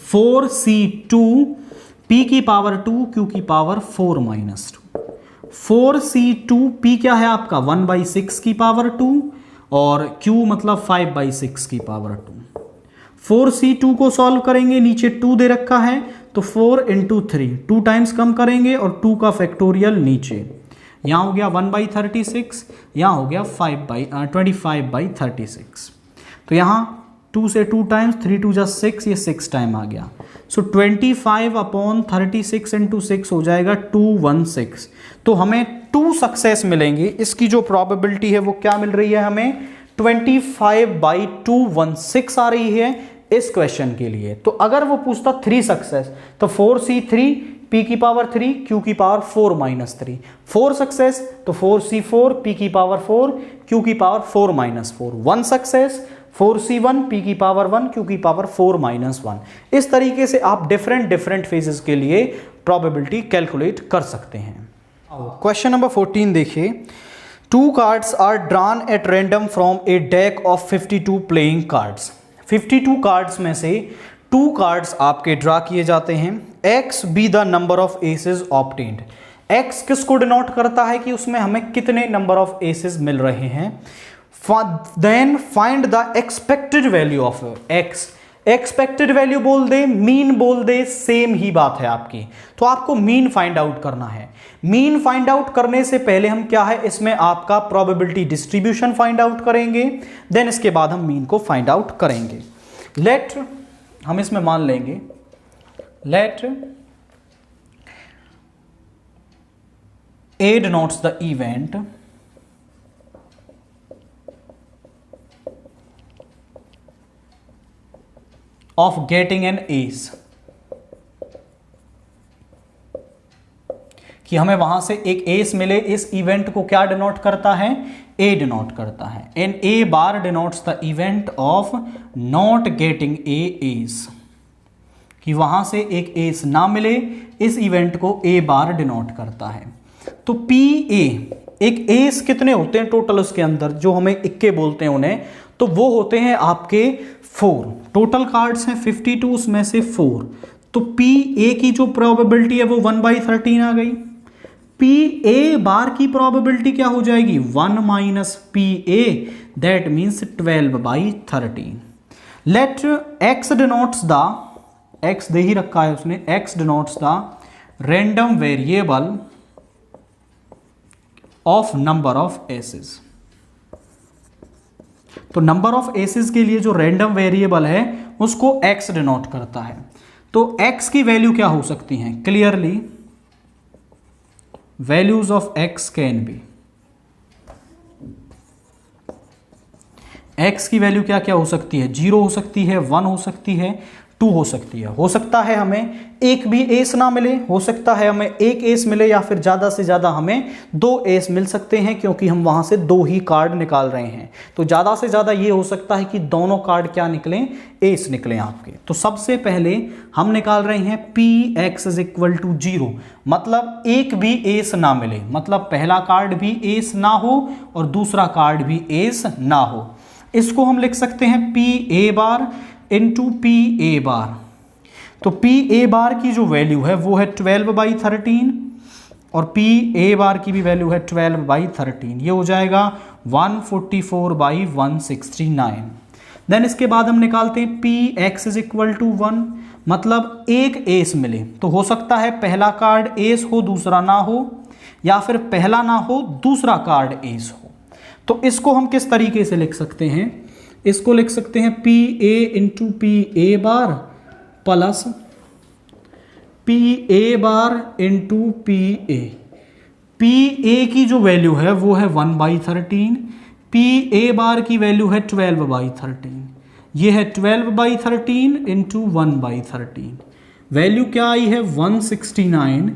4c2 p की पावर 2 q की पावर 4 माइनस 2। 4c2 p क्या है आपका 1/6 की पावर 2, और q मतलब 5/6 की पावर 2। 4C2 को सॉल्व करेंगे, नीचे 2 दे रखा है तो 4 इंटू 3, 2 टाइम्स कम करेंगे और 2 का फैक्टोरियल नीचे, यहाँ हो गया 1/36, यहाँ हो गया 25/36। तो यहाँ 2 से 2 टाइम्स, 3 2 जा 6, ये 6 टाइम आ गया। सो 25/36 इंटू 6 हो जाएगा 216। तो हमें 2 सक्सेस मिलेंगे। इसकी जो प्रोबेबिलिटी है वो क्या मिल रही है हमें, 25/216 आ रही है इस क्वेश्चन के लिए। तो अगर वो पूछता 3 सक्सेस तो 4C3 p की पावर 3 q की पावर 4 माइनस 3, 4 सक्सेस तो 4C4 p की पावर 4 q की power 4 minus 4, 1 success 4C1 p की पावर 1 q की पावर 4 माइनस 1। इस तरीके से आप डिफरेंट फेजेस के लिए प्रोबेबिलिटी कैलकुलेट कर सकते हैं। क्वेश्चन नंबर 14 देखिए, 2 cards are drawn at random from a deck of 52 playing cards. 52 cards में से 2 कार्ड्स आपके ड्रा किए जाते हैं। x be the number of aces obtained. x किसको डिनोट करता है कि उसमें हमें कितने नंबर ऑफ एसेस मिल रहे हैं। Then find the expected value of x। Expected value बोल दे, मीन बोल दे, सेम ही बात है आपकी। तो आपको मीन फाइंड आउट करना है। मीन फाइंड आउट करने से पहले हम क्या है, इसमें आपका प्रोबेबिलिटी डिस्ट्रीब्यूशन फाइंड आउट करेंगे, देन इसके बाद हम मीन को फाइंड आउट करेंगे। लेट हम इसमें मान लेंगे, late A denotes the event of getting an ace, कि हमें वहां से एक एस मिले। इस इवेंट को क्या डिनोट करता है, ए डिनोट करता है। And A bar denotes the event of not getting A S, कि वहां से एक एस ना मिले, इस इवेंट को ए बार डिनोट करता है। तो पी ए, एक एस कितने होते हैं टोटल उसके अंदर, जो हमें इक्के बोलते हैं उन्हें, तो वो होते हैं आपके 4। टोटल कार्ड्स हैं 52, उसमें से 4। तो पी ए की जो प्रोबेबिलिटी है वो 1/13 आ गई। पी ए बार की प्रोबेबिलिटी क्या हो जाएगी, 1 minus P A, that means 12/13। Let X denotes the, X दे ही रखा है उसने, X denotes the random variable of number of aces. तो नंबर ऑफ एसेस के लिए जो रैंडम वेरिएबल है उसको x डिनोट करता है। तो x की वैल्यू क्या हो सकती है, clearly values of x can be, x की वैल्यू क्या क्या हो सकती है, 0 हो सकती है, 1 हो सकती है, 2 हो सकती है। हो सकता है हमें एक भी एस ना मिले, हो सकता है हमें एक एस मिले, या फिर ज़्यादा से ज़्यादा हमें 2 एस मिल सकते हैं, क्योंकि हम वहाँ से 2 ही कार्ड निकाल रहे हैं। तो ज़्यादा से ज़्यादा ये हो सकता है कि दोनों कार्ड क्या निकलें, एस निकलें आपके। तो सबसे पहले हम निकाल रहे हैं P X is equal to 0, मतलब एक भी एस ना मिले, मतलब पहला कार्ड भी एस ना हो और दूसरा कार्ड भी एस ना हो। इसको हम लिख सकते हैं P A bar into P A bar. तो पी ए बार की जो वैल्यू है वो है 12/13 और पी ए बार की भी वैल्यू है 12/13। ये हो जाएगा 144/169। देन इसके बाद हम निकालते हैं P X is equal to 1, मतलब एक एस मिले। तो हो सकता है पहला कार्ड एस हो दूसरा ना हो, या फिर पहला ना हो दूसरा कार्ड एस हो। तो इसको हम किस तरीके से लिख सकते हैं, इसको लिख सकते हैं P A into P A bar plus P A bar into P A. P A की जो वैल्यू है वो है 1/13, पी ए बार की वैल्यू है 12/13। ये है 12/13 इंटू 1/13। वैल्यू क्या आई है 169,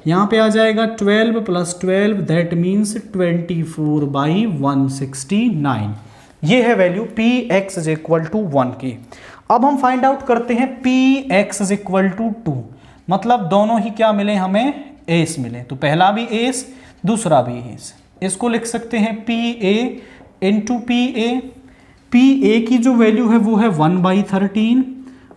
यहाँ पे आ जाएगा 12 + 12, दैट मीन्स 24/169। ये है value P X is equal to 1 की। अब हम फाइंड आउट करते हैं P X is equal to 2, मतलब दोनों ही क्या मिले हमें, एस मिले। तो पहला भी एस दूसरा भी एस। इसको लिख सकते हैं P A into P A. P A की जो वैल्यू है वो है 1/13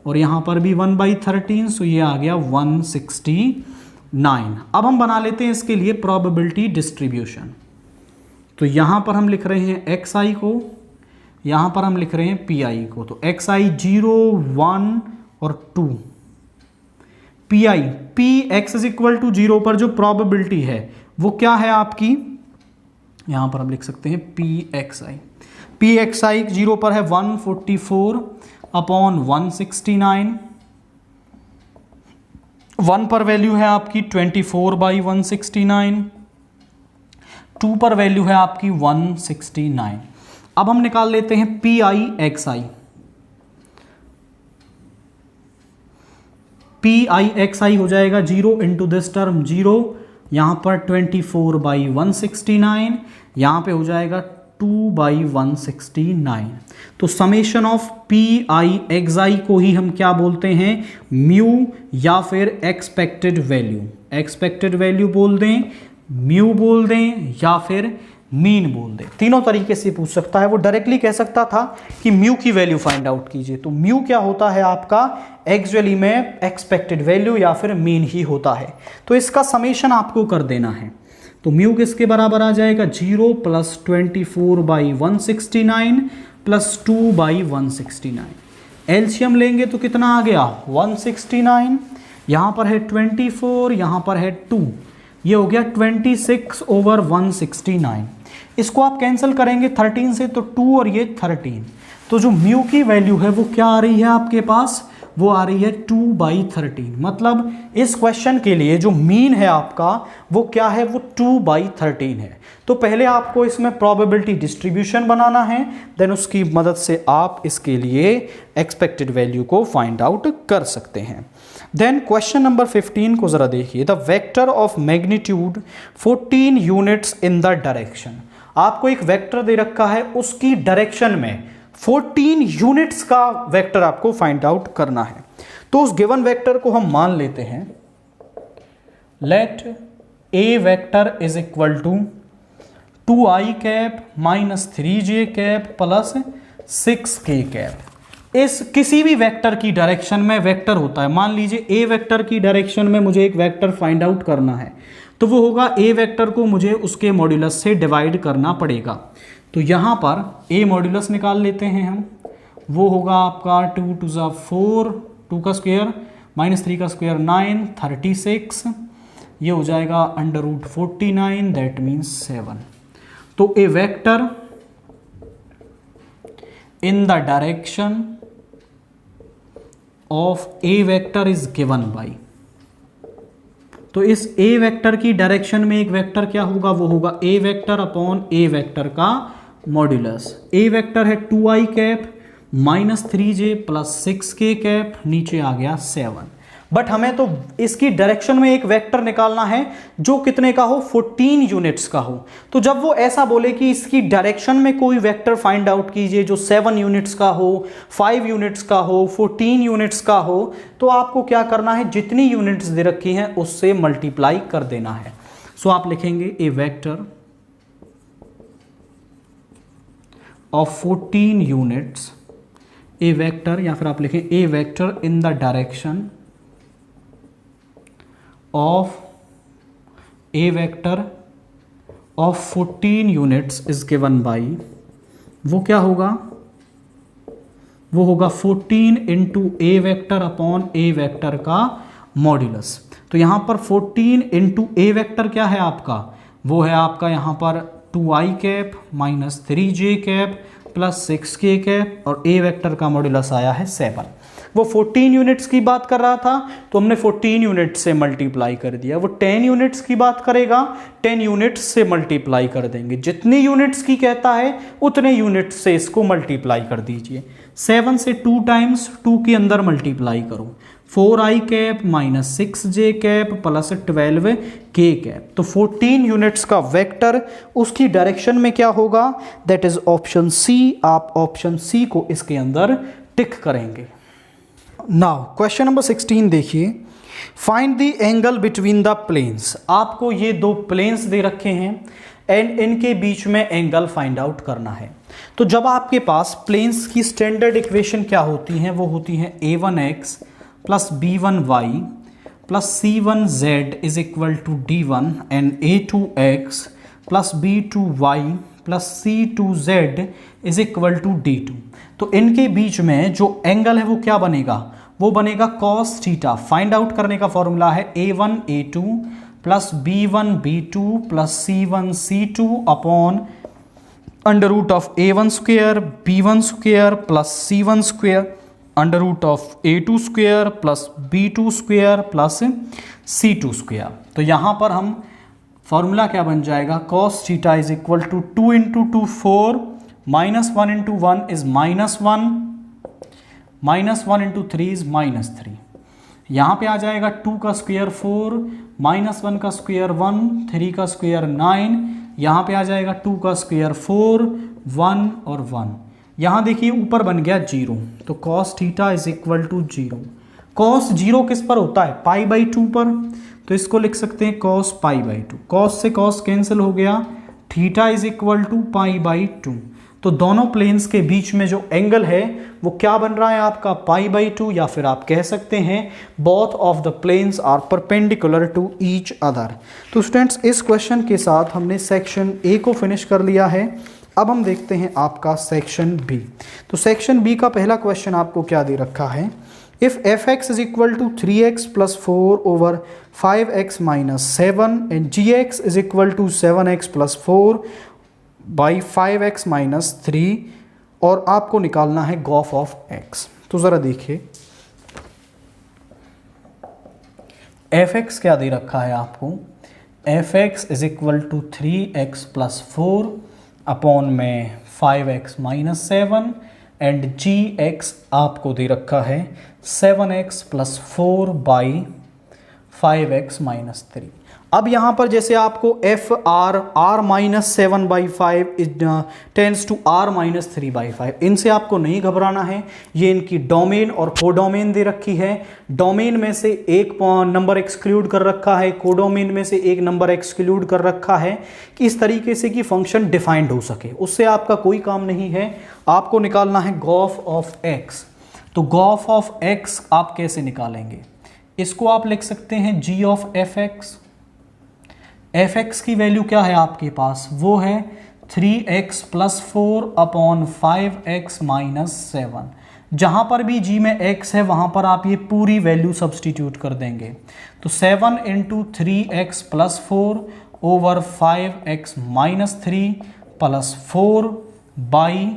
और यहाँ पर भी 1/13, सो ये आ गया 169। अब हम बना लेते हैं इसके लिए प्रोबेबिलिटी डिस्ट्रीब्यूशन। तो यहाँ पर हम लिख रहे हैं एक्स आई को यहाँ पर हम लिख रहे हैं पी आई को, तो एक्स आई 0, 1 और 2। P I, P X is equal to 0 पर जो प्रोबेबिलिटी है वो क्या है आपकी, यहाँ पर हम लिख सकते हैं P x I. P x आई 0 पर है 144 अपॉन 169। 1 पर वैल्यू है आपकी 24/169, 2 पर वैल्यू है आपकी 169। अब हम निकाल लेते हैं P I X I. P I X I हो जाएगा 0 इंटू दिस टर्म 0, यहाँ पर 24/169, यहाँ पे हो जाएगा 2/169। तो summation of P I X I को ही हम क्या बोलते हैं, म्यू या फिर एक्सपेक्टेड वैल्यू। एक्सपेक्टेड वैल्यू बोल दें, म्यू बोल दें या फिर मीन बोल दें, तीनों तरीके से पूछ सकता है। वो डायरेक्टली कह सकता था कि म्यू की वैल्यू फाइंड आउट कीजिए, तो म्यू क्या होता है आपका, एक्चुअली में एक्सपेक्टेड वैल्यू या फिर मीन ही होता है। तो इसका समेशन आपको कर देना है, तो म्यू किसके बराबर आ जाएगा, 0 + 24/169 + 2/169। एलसीएम लेंगे तो कितना आ गया, 169, यहाँ पर है 24, यहाँ पर है 2, ये हो गया 26/169। इसको आप कैंसिल करेंगे 13 से, तो 2 और ये 13, तो जो म्यू की वैल्यू है वो क्या आ रही है आपके पास, वो आ रही है 2/13। मतलब इस क्वेश्चन के लिए जो मीन है आपका वो क्या है, वो 2/13 है। तो पहले आपको इसमें प्रोबेबिलिटी डिस्ट्रीब्यूशन बनाना है, देन उसकी मदद से आप इसके लिए एक्सपेक्टेड वैल्यू को फाइंड आउट कर सकते हैं। देन क्वेश्चन नंबर 15 को जरा देखिए। The vector of magnitude 14 units in the direction. आपको एक वेक्टर दे रखा है, उसकी डायरेक्शन में 14 यूनिट्स का वेक्टर आपको फाइंड आउट करना है। तो उस गिवन वेक्टर को हम मान लेते हैं, let a vector is equal to 2i cap minus 3j cap plus 6k cap. इस किसी भी वेक्टर की डायरेक्शन में वेक्टर होता है, मान लीजिए ए वेक्टर की डायरेक्शन में मुझे एक वेक्टर फाइंड आउट करना है, तो वो होगा ए वेक्टर को मुझे उसके मॉड्यूलस से डिवाइड करना पड़ेगा। तो यहाँ पर ए मॉड्यूलस निकाल लेते हैं हम, वो होगा आपका 2 × 4, 2 का स्क्वायर माइनस 3 का स्क्वायर 9, 36, ये हो जाएगा √49, दैट मीन्स 7। तो a vector in the direction of a vector is given by, तो इस ए वेक्टर की डायरेक्शन में एक वेक्टर क्या होगा, वो होगा ए वेक्टर अपॉन ए वेक्टर का मॉड्यूलस। ए वेक्टर है 2i cap minus 3j plus 6k cap, नीचे आ गया 7। बट हमें तो इसकी डायरेक्शन में एक वेक्टर निकालना है जो कितने का हो, 14 यूनिट्स का हो। तो जब वो ऐसा बोले कि इसकी डायरेक्शन में कोई वेक्टर फाइंड आउट कीजिए जो 7 यूनिट्स का हो, 5 यूनिट्स का हो, 14 यूनिट्स का हो, तो आपको क्या करना है, जितनी यूनिट्स दे रखी हैं उससे मल्टीप्लाई कर देना है। सो आप लिखेंगे a vector of 14 units, a vector, या फिर आप लिखें a vector in the direction of a vector of 14 units is given by, वो क्या होगा, वो होगा 14 इंटू ए वेक्टर अपॉन ए वेक्टर का मॉड्यूलस। तो यहाँ पर 14 इंटू ए वेक्टर क्या है आपका, वो है आपका यहाँ पर 2i cap minus 3j cap plus 6k cap, और ए वेक्टर का मॉड्यूलस आया है 7। वो 14 यूनिट्स की बात कर रहा था तो हमने 14 यूनिट से मल्टीप्लाई कर दिया। वो 10 यूनिट्स की बात करेगा, 10 यूनिट्स से मल्टीप्लाई कर देंगे। जितनी यूनिट्स की कहता है उतने यूनिट्स से इसको मल्टीप्लाई कर दीजिए। 7 से 2 टाइम्स 2 के अंदर मल्टीप्लाई करो, 4i cap minus 6j cap plus 12k cap. तो 14 यूनिट्स का वेक्टर उसकी डायरेक्शन में क्या होगा, दैट इज ऑप्शन सी। आप ऑप्शन सी को इसके अंदर टिक करेंगे। नाउ क्वेश्चन नंबर 16 देखिए, find the angle between the planes. आपको ये दो प्लेन्स दे रखे हैं एंड इनके बीच में एंगल फाइंड आउट करना है। तो जब आपके पास प्लेन्स की स्टैंडर्ड इक्वेशन क्या होती हैं, वो होती हैं a1x plus b1y plus c1z is equal to d1 and a2x plus b2y plus C2Z is equal to D2। तो इनके बीच में जो एंगल है वो क्या बनेगा, वो बनेगा कॉस थीटा। फाइंड आउट करने का फॉर्मूला है A1 A2 plus B1 B2 plus C1 C2 upon under root of A1 square B1 square plus C1 square under root of A2 square plus B2 square plus C2 square. तो यहाँ पर हम formula क्या बन जाएगा, cos theta is equal to 2 into 2 4 minus 1 into 1 is -1 minus 1 into 3 is -3। यहाँ पे आ जाएगा 2 का स्क्वेयर 4 माइनस 1 का स्क्वेयर 1 3 का स्क्वेयर 9। यहाँ पे आ जाएगा 2 का स्क्वेयर 4 1 और 1। यहाँ देखिए ऊपर बन गया 0, तो cos theta is equal to 0। Cos 0 किस पर होता है, पाई बाई 2 पर, तो इसको लिख सकते हैं कॉस पाई बाई 2। कॉस से कॉस कैंसिल हो गया, theta is equal to pi by 2। तो दोनों प्लेन्स के बीच में जो एंगल है वो क्या बन रहा है आपका, पाई बाई 2, या फिर आप कह सकते हैं both of the planes are perpendicular to each other. तो स्टूडेंट्स इस क्वेश्चन के साथ हमने सेक्शन ए को फिनिश कर लिया है। अब हम देखते हैं आपका सेक्शन बी। तो सेक्शन बी का पहला क्वेश्चन आपको क्या दे रखा है, if fx is equal to 3x plus 4 over 5x minus 7 and gx is equal to 7x plus 4 by 5x minus 3, और आपको निकालना है गॉफ ऑफ x। तो ज़रा देखिए fx क्या दे रखा है आपको, fx is equal to 3x plus 4 upon में 5x माइनस 7 एंड gx आपको दे रखा है 7x plus 4 by 5x minus 3। अब यहाँ पर जैसे आपको f R minus 7 by 5 tends to R minus 3 by 5, इनसे आपको नहीं घबराना है। ये इनकी डोमेन और कोडोमेन दे रखी है। डोमेन में से एक नंबर एक्सक्लूड कर रखा है, कोडोमेन में से एक नंबर एक्सक्लूड कर रखा है, कि इस तरीके से कि फंक्शन डिफाइंड हो सके। उससे आपका कोई काम नहीं है, आपको निकालना है गॉफ ऑफ एक्स। तो गॉफ ऑफ एक्स आप कैसे निकालेंगे, इसको आप लिख सकते हैं g of F x. F x की वैल्यू क्या है आपके पास, वो है 3x plus 4 upon 5x minus 7। जहाँ पर भी g में x है वहाँ पर आप ये पूरी वैल्यू सब्सटीट्यूट कर देंगे। तो 7 into 3x plus 4 over 5x minus 3 plus 4 by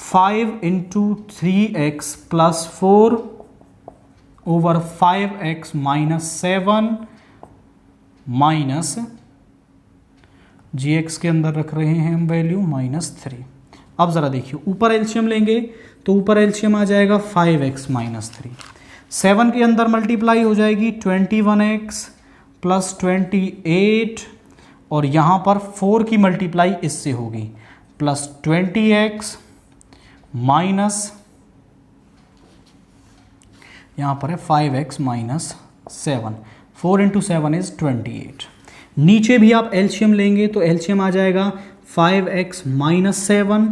5 into 3x plus 4 over 5x minus 7 minus gx के अंदर रख रहे हैं हम वैल्यू -3। अब ज़रा देखिए ऊपर एलसीएम लेंगे तो ऊपर एलसीएम आ जाएगा 5x माइनस 3, 7 के अंदर मल्टीप्लाई हो जाएगी 21x प्लस 28, और यहाँ पर 4 की मल्टीप्लाई इससे होगी प्लस 20x माइनस यहाँ पर है 5x माइनस 7। 4 into 7 is 28। नीचे भी आप एलसीएम लेंगे तो एलसीएम आ जाएगा 5x माइनस 7,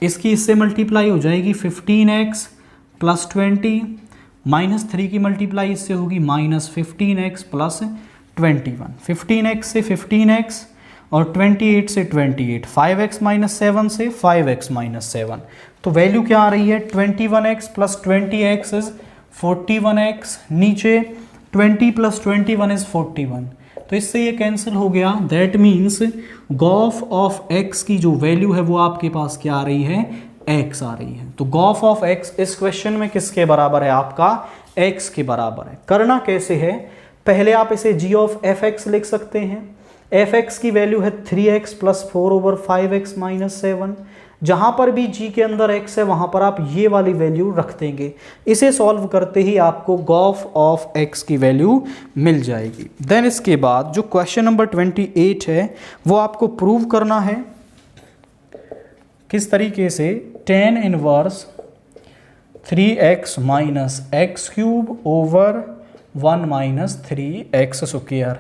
इसकी इससे मल्टीप्लाई हो जाएगी 15x प्लस 20, माइनस 3 की मल्टीप्लाई इससे होगी माइनस 15x प्लस 21। 15x से 15x और 28 से 28, 5x माइनस 7 से 5x माइनस 7। तो वैल्यू क्या आ रही है, 21x plus 20x is 41x, नीचे 20 प्लस 21 इज 41। तो इससे ये कैंसिल हो गया। That means Gauff of x की जो वैल्यू है वो आपके पास क्या आ रही है, x आ रही है। तो गॉफ ऑफ x इस क्वेश्चन में किसके बराबर है, आपका x के बराबर है। करना कैसे है, पहले आप इसे g ऑफ एफ एक्स लिख सकते हैं। एफ एक्स की वैल्यू है 3x plus 4 over 5x minus 7। जहाँ पर भी g के अंदर x है वहाँ पर आप ये वाली वैल्यू रख देंगे। इसे सॉल्व करते ही आपको गॉफ ऑफ x की वैल्यू मिल जाएगी। देन इसके बाद जो क्वेश्चन नंबर 28 है वो आपको प्रूव करना है किस तरीके से, tan inverse 3x minus x cube over 1 minus 3x square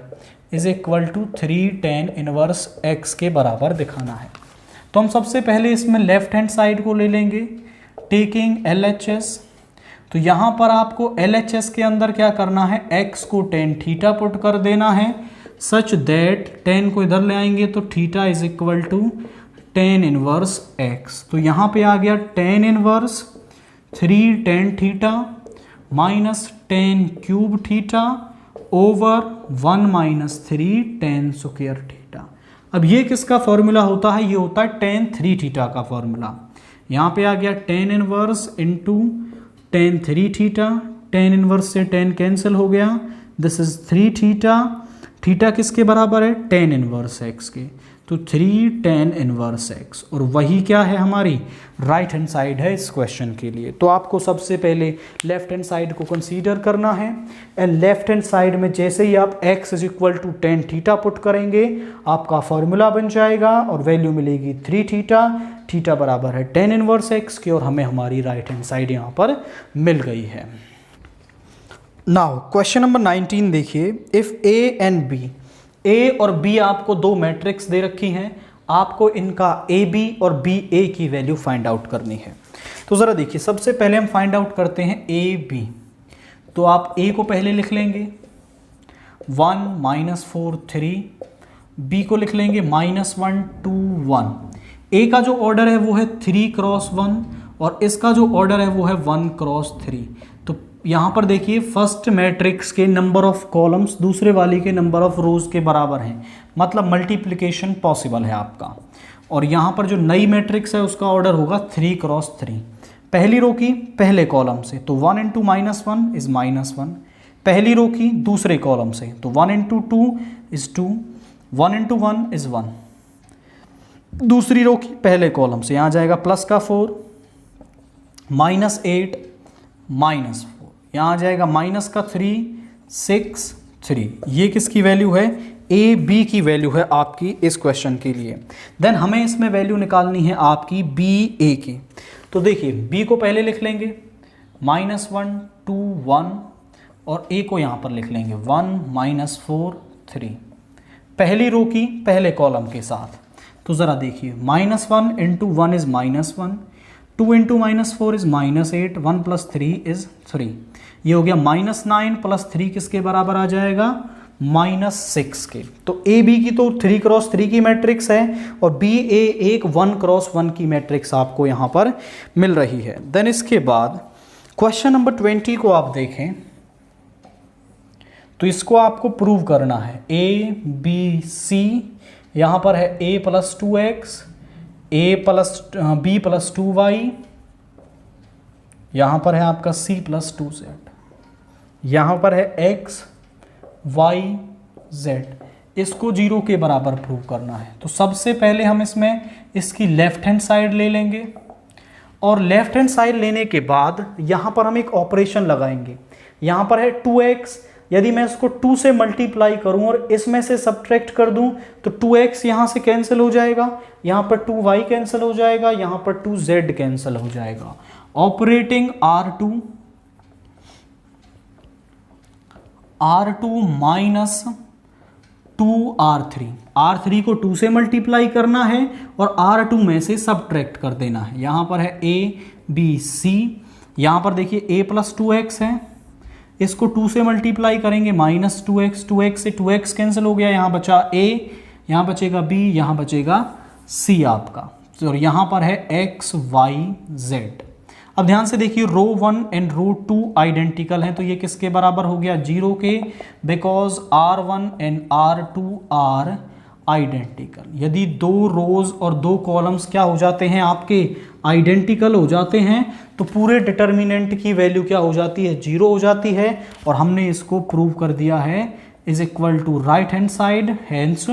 is equal to 3 tan inverse x के बराबर दिखाना है। तो हम सबसे पहले इसमें लेफ्ट हैंड साइड को ले लेंगे टेकिंग LHS। तो यहाँ पर आपको LHS के अंदर क्या करना है, x को tan थीटा पुट कर देना है, सच दैट tan को इधर ले आएंगे तो theta is equal to tan inverse x। तो यहाँ पे आ गया tan inverse 3 tan theta minus tan cube theta over 1 minus 3 tan square theta. अब ये किसका फॉर्मूला होता है? ये होता है tan 3 थीटा का फॉर्मूला। यहाँ पे आ गया tan inverse into tan 3 theta, tan inverse से tan कैंसिल हो गया, दिस इज 3 थीटा। थीटा किसके बराबर है? tan इनवर्स x के, तो 3 tan इनवर्स x, और वही क्या है हमारी राइट हैंड साइड है इस क्वेश्चन के लिए। तो आपको सबसे पहले लेफ्ट हैंड साइड को कंसीडर करना है, एंड लेफ्ट हैंड साइड में जैसे ही आप x is equal to tan theta put करेंगे आपका फॉर्मूला बन जाएगा और वैल्यू मिलेगी 3 थीटा। थीटा बराबर है tan इनवर्स x के, और हमें हमारी राइट हैंड साइड यहाँ पर मिल गई है। नाउ क्वेश्चन नंबर 19 देखिए, if a and b, a और b आपको दो मैट्रिक्स दे रखी हैं, आपको इनका ab और ba की वैल्यू फाइंड आउट करनी है। तो ज़रा देखिए, सबसे पहले हम फाइंड आउट करते हैं ab। तो आप a को पहले लिख लेंगे 1 माइनस 4 3, b को लिख लेंगे -1 2 1। a का जो ऑर्डर है वो है 3 क्रॉस 1 और इसका जो ऑर्डर है वो है 1 क्रॉस 3। तो यहाँ पर देखिए फर्स्ट मैट्रिक्स के नंबर ऑफ कॉलम्स दूसरे वाली के नंबर ऑफ रोज के बराबर हैं, मतलब मल्टीप्लिकेशन पॉसिबल है आपका। और यहाँ पर जो नई मैट्रिक्स है उसका ऑर्डर होगा 3 क्रॉस 3। पहली रो की पहले कॉलम से, तो 1 इंटू -1 इज -1। पहली रो की दूसरे कॉलम से, तो 1 इंटू 2 इज 2, 1 इंटू 1 इज 1। दूसरी रो की पहले कॉलम से, यहाँ जाएगा प्लस का 4, -8 -4, यहाँ आ जाएगा माइनस का 3 6 3। ये किसकी वैल्यू है? ए बी की वैल्यू है आपकी इस क्वेश्चन के लिए। देन हमें इसमें वैल्यू निकालनी है आपकी बी ए की। तो देखिए बी को पहले लिख लेंगे -1 2 1, और ए को यहाँ पर लिख लेंगे 1 -4 3, पहली रो की पहले कॉलम के साथ। तो ज़रा देखिए -1 into 1 is -1, 2 into -4 is -8, 1 + 3 is 3। ये हो गया -9 + 3 किसके बराबर आ जाएगा? -6 के। तो ए बी की तो 3 क्रॉस 3 की मैट्रिक्स है, और बी ए एक 1 क्रॉस 1 की मैट्रिक्स आपको यहाँ पर मिल रही है। देन इसके बाद क्वेश्चन नंबर 20 को आप देखें, तो इसको आपको प्रूव करना है। ए बी सी, यहाँ पर है a + 2x, b + 2y, यहाँ पर है आपका c + 2z, यहाँ पर है x y z। इसको 0 के बराबर प्रूव करना है। तो सबसे पहले हम इसमें इसकी लेफ्ट हैंड साइड ले लेंगे, और लेफ्ट हैंड साइड लेने के बाद यहाँ पर हम एक ऑपरेशन लगाएंगे। यहाँ पर है 2x, यदि मैं इसको 2 से मल्टीप्लाई करूं और इसमें से सब्ट्रैक्ट कर दूं तो 2x यहां से कैंसिल हो जाएगा, यहां पर 2y कैंसिल हो जाएगा, यहां पर 2z कैंसिल हो जाएगा। Operating R2 minus 2R3, R3 को 2 से मल्टीप्लाई करना है और R2 में से सब्ट्रैक्ट कर देना है। यहां पर है A B C, यहां पर देखिए A + 2x है, इसको 2 से मल्टीप्लाई करेंगे -2x, 2x से 2x कैंसिल हो गया, यहाँ बचा a, यहाँ बचेगा b, यहाँ बचेगा c आपका। तो यहाँ पर है x y z। अब ध्यान से देखिए रो 1 एंड रो 2 आइडेंटिकल हैं, तो ये किसके बराबर हो गया? 0 के, because R1 and R2 are identical. यदि 2 रोज और 2 कॉलम्स क्या हो जाते हैं आपके? आइडेंटिकल हो जाते हैं, तो पूरे डिटर्मिनेंट की वैल्यू क्या हो जाती है? 0 हो जाती है। और हमने इसको प्रूव कर दिया है is equal to right hand side, hence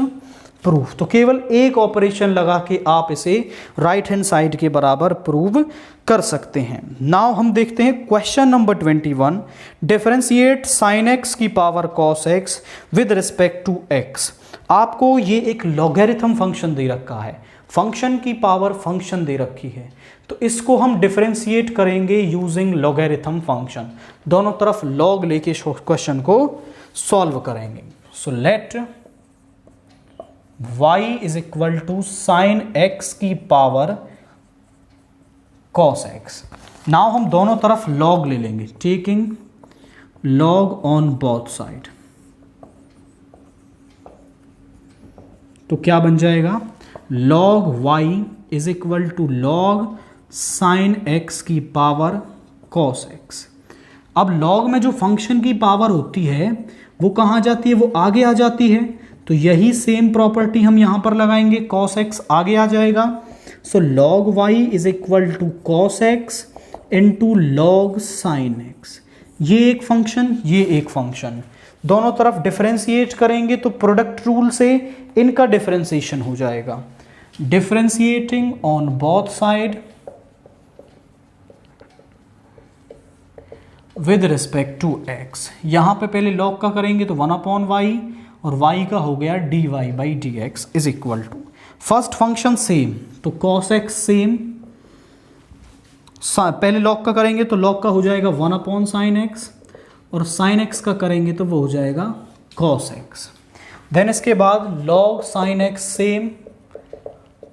proof. तो केवल एक ऑपरेशन लगा के आप इसे राइट हैंड साइड के बराबर प्रूव कर सकते हैं। नाउ हम देखते हैं question number 21, differentiate sin x की power cos x with respect to x। आपको ये एक लॉगरिथम फंक्शन दे रखा है, फंक्शन की पावर फंक्शन दे रखी है, तो इसको हम डिफरेंशिएट करेंगे यूजिंग लॉगरिथम फंक्शन। दोनों तरफ लॉग लेके क्वेश्चन को सॉल्व करेंगे। So let y is equal to sine x की पावर cos x। नाउ हम दोनों तरफ लॉग ले लेंगे, taking log on both side. तो क्या बन जाएगा, log y is equal to log sin x की पावर cos x। अब log में जो फंक्शन की पावर होती है वो कहाँ जाती है, वो आगे आ जाती है। तो यही सेम प्रॉपर्टी हम यहाँ पर लगाएंगे, cos x आगे आ जाएगा। So log y is equal to cos x into log sin x। ये एक फंक्शन, ये एक फंक्शन, दोनों तरफ डिफरेंशिएट करेंगे तो प्रोडक्ट रूल से इनका डिफरेंशिएशन हो जाएगा। Differentiating on both side with respect to x। यहाँ पे पहले log का करेंगे तो 1/y और y का हो गया dy by d x is equal to, first function same तो cos x सेम, पहले log का करेंगे तो log का हो जाएगा 1/sin x और sin x का करेंगे तो वो हो जाएगा cos x। देन इसके बाद log sin x same,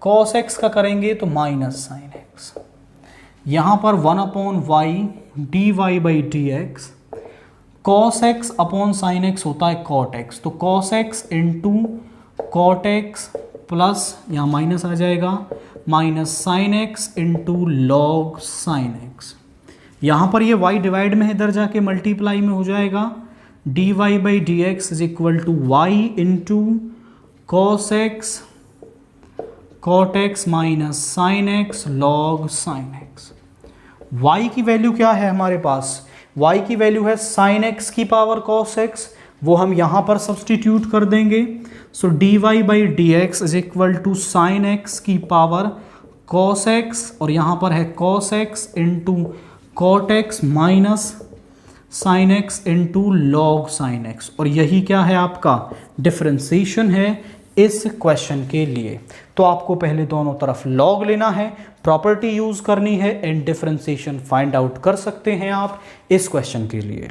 cos x का करेंगे तो माइनस sin x, यहाँ पर 1/y dy by d x, cos x upon sin x होता है cot x, तो cos x into cot x plus यहाँ माइनस आ जाएगा minus sin x into log sin x। यहाँ पर ये y डिवाइड में इधर जाके मल्टीप्लाई में हो जाएगा, dy by d x is equal to y into cos x cot x minus sin x log sin x। y की वैल्यू क्या है हमारे पास, y की वैल्यू है sin x की पावर cos x, वो हम यहाँ पर सब्सटीट्यूट कर देंगे। So dy by d x is equal to sine x की पावर cos x और यहाँ पर है cos x into cot x minus sin x into log sin x, और यही क्या है आपका डिफरेंशिएशन है इस क्वेश्चन के लिए। तो आपको पहले दोनों तरफ log लेना है, प्रॉपर्टी यूज करनी है एंड डिफरेंशिएशन फाइंड आउट कर सकते हैं आप इस क्वेश्चन के लिए।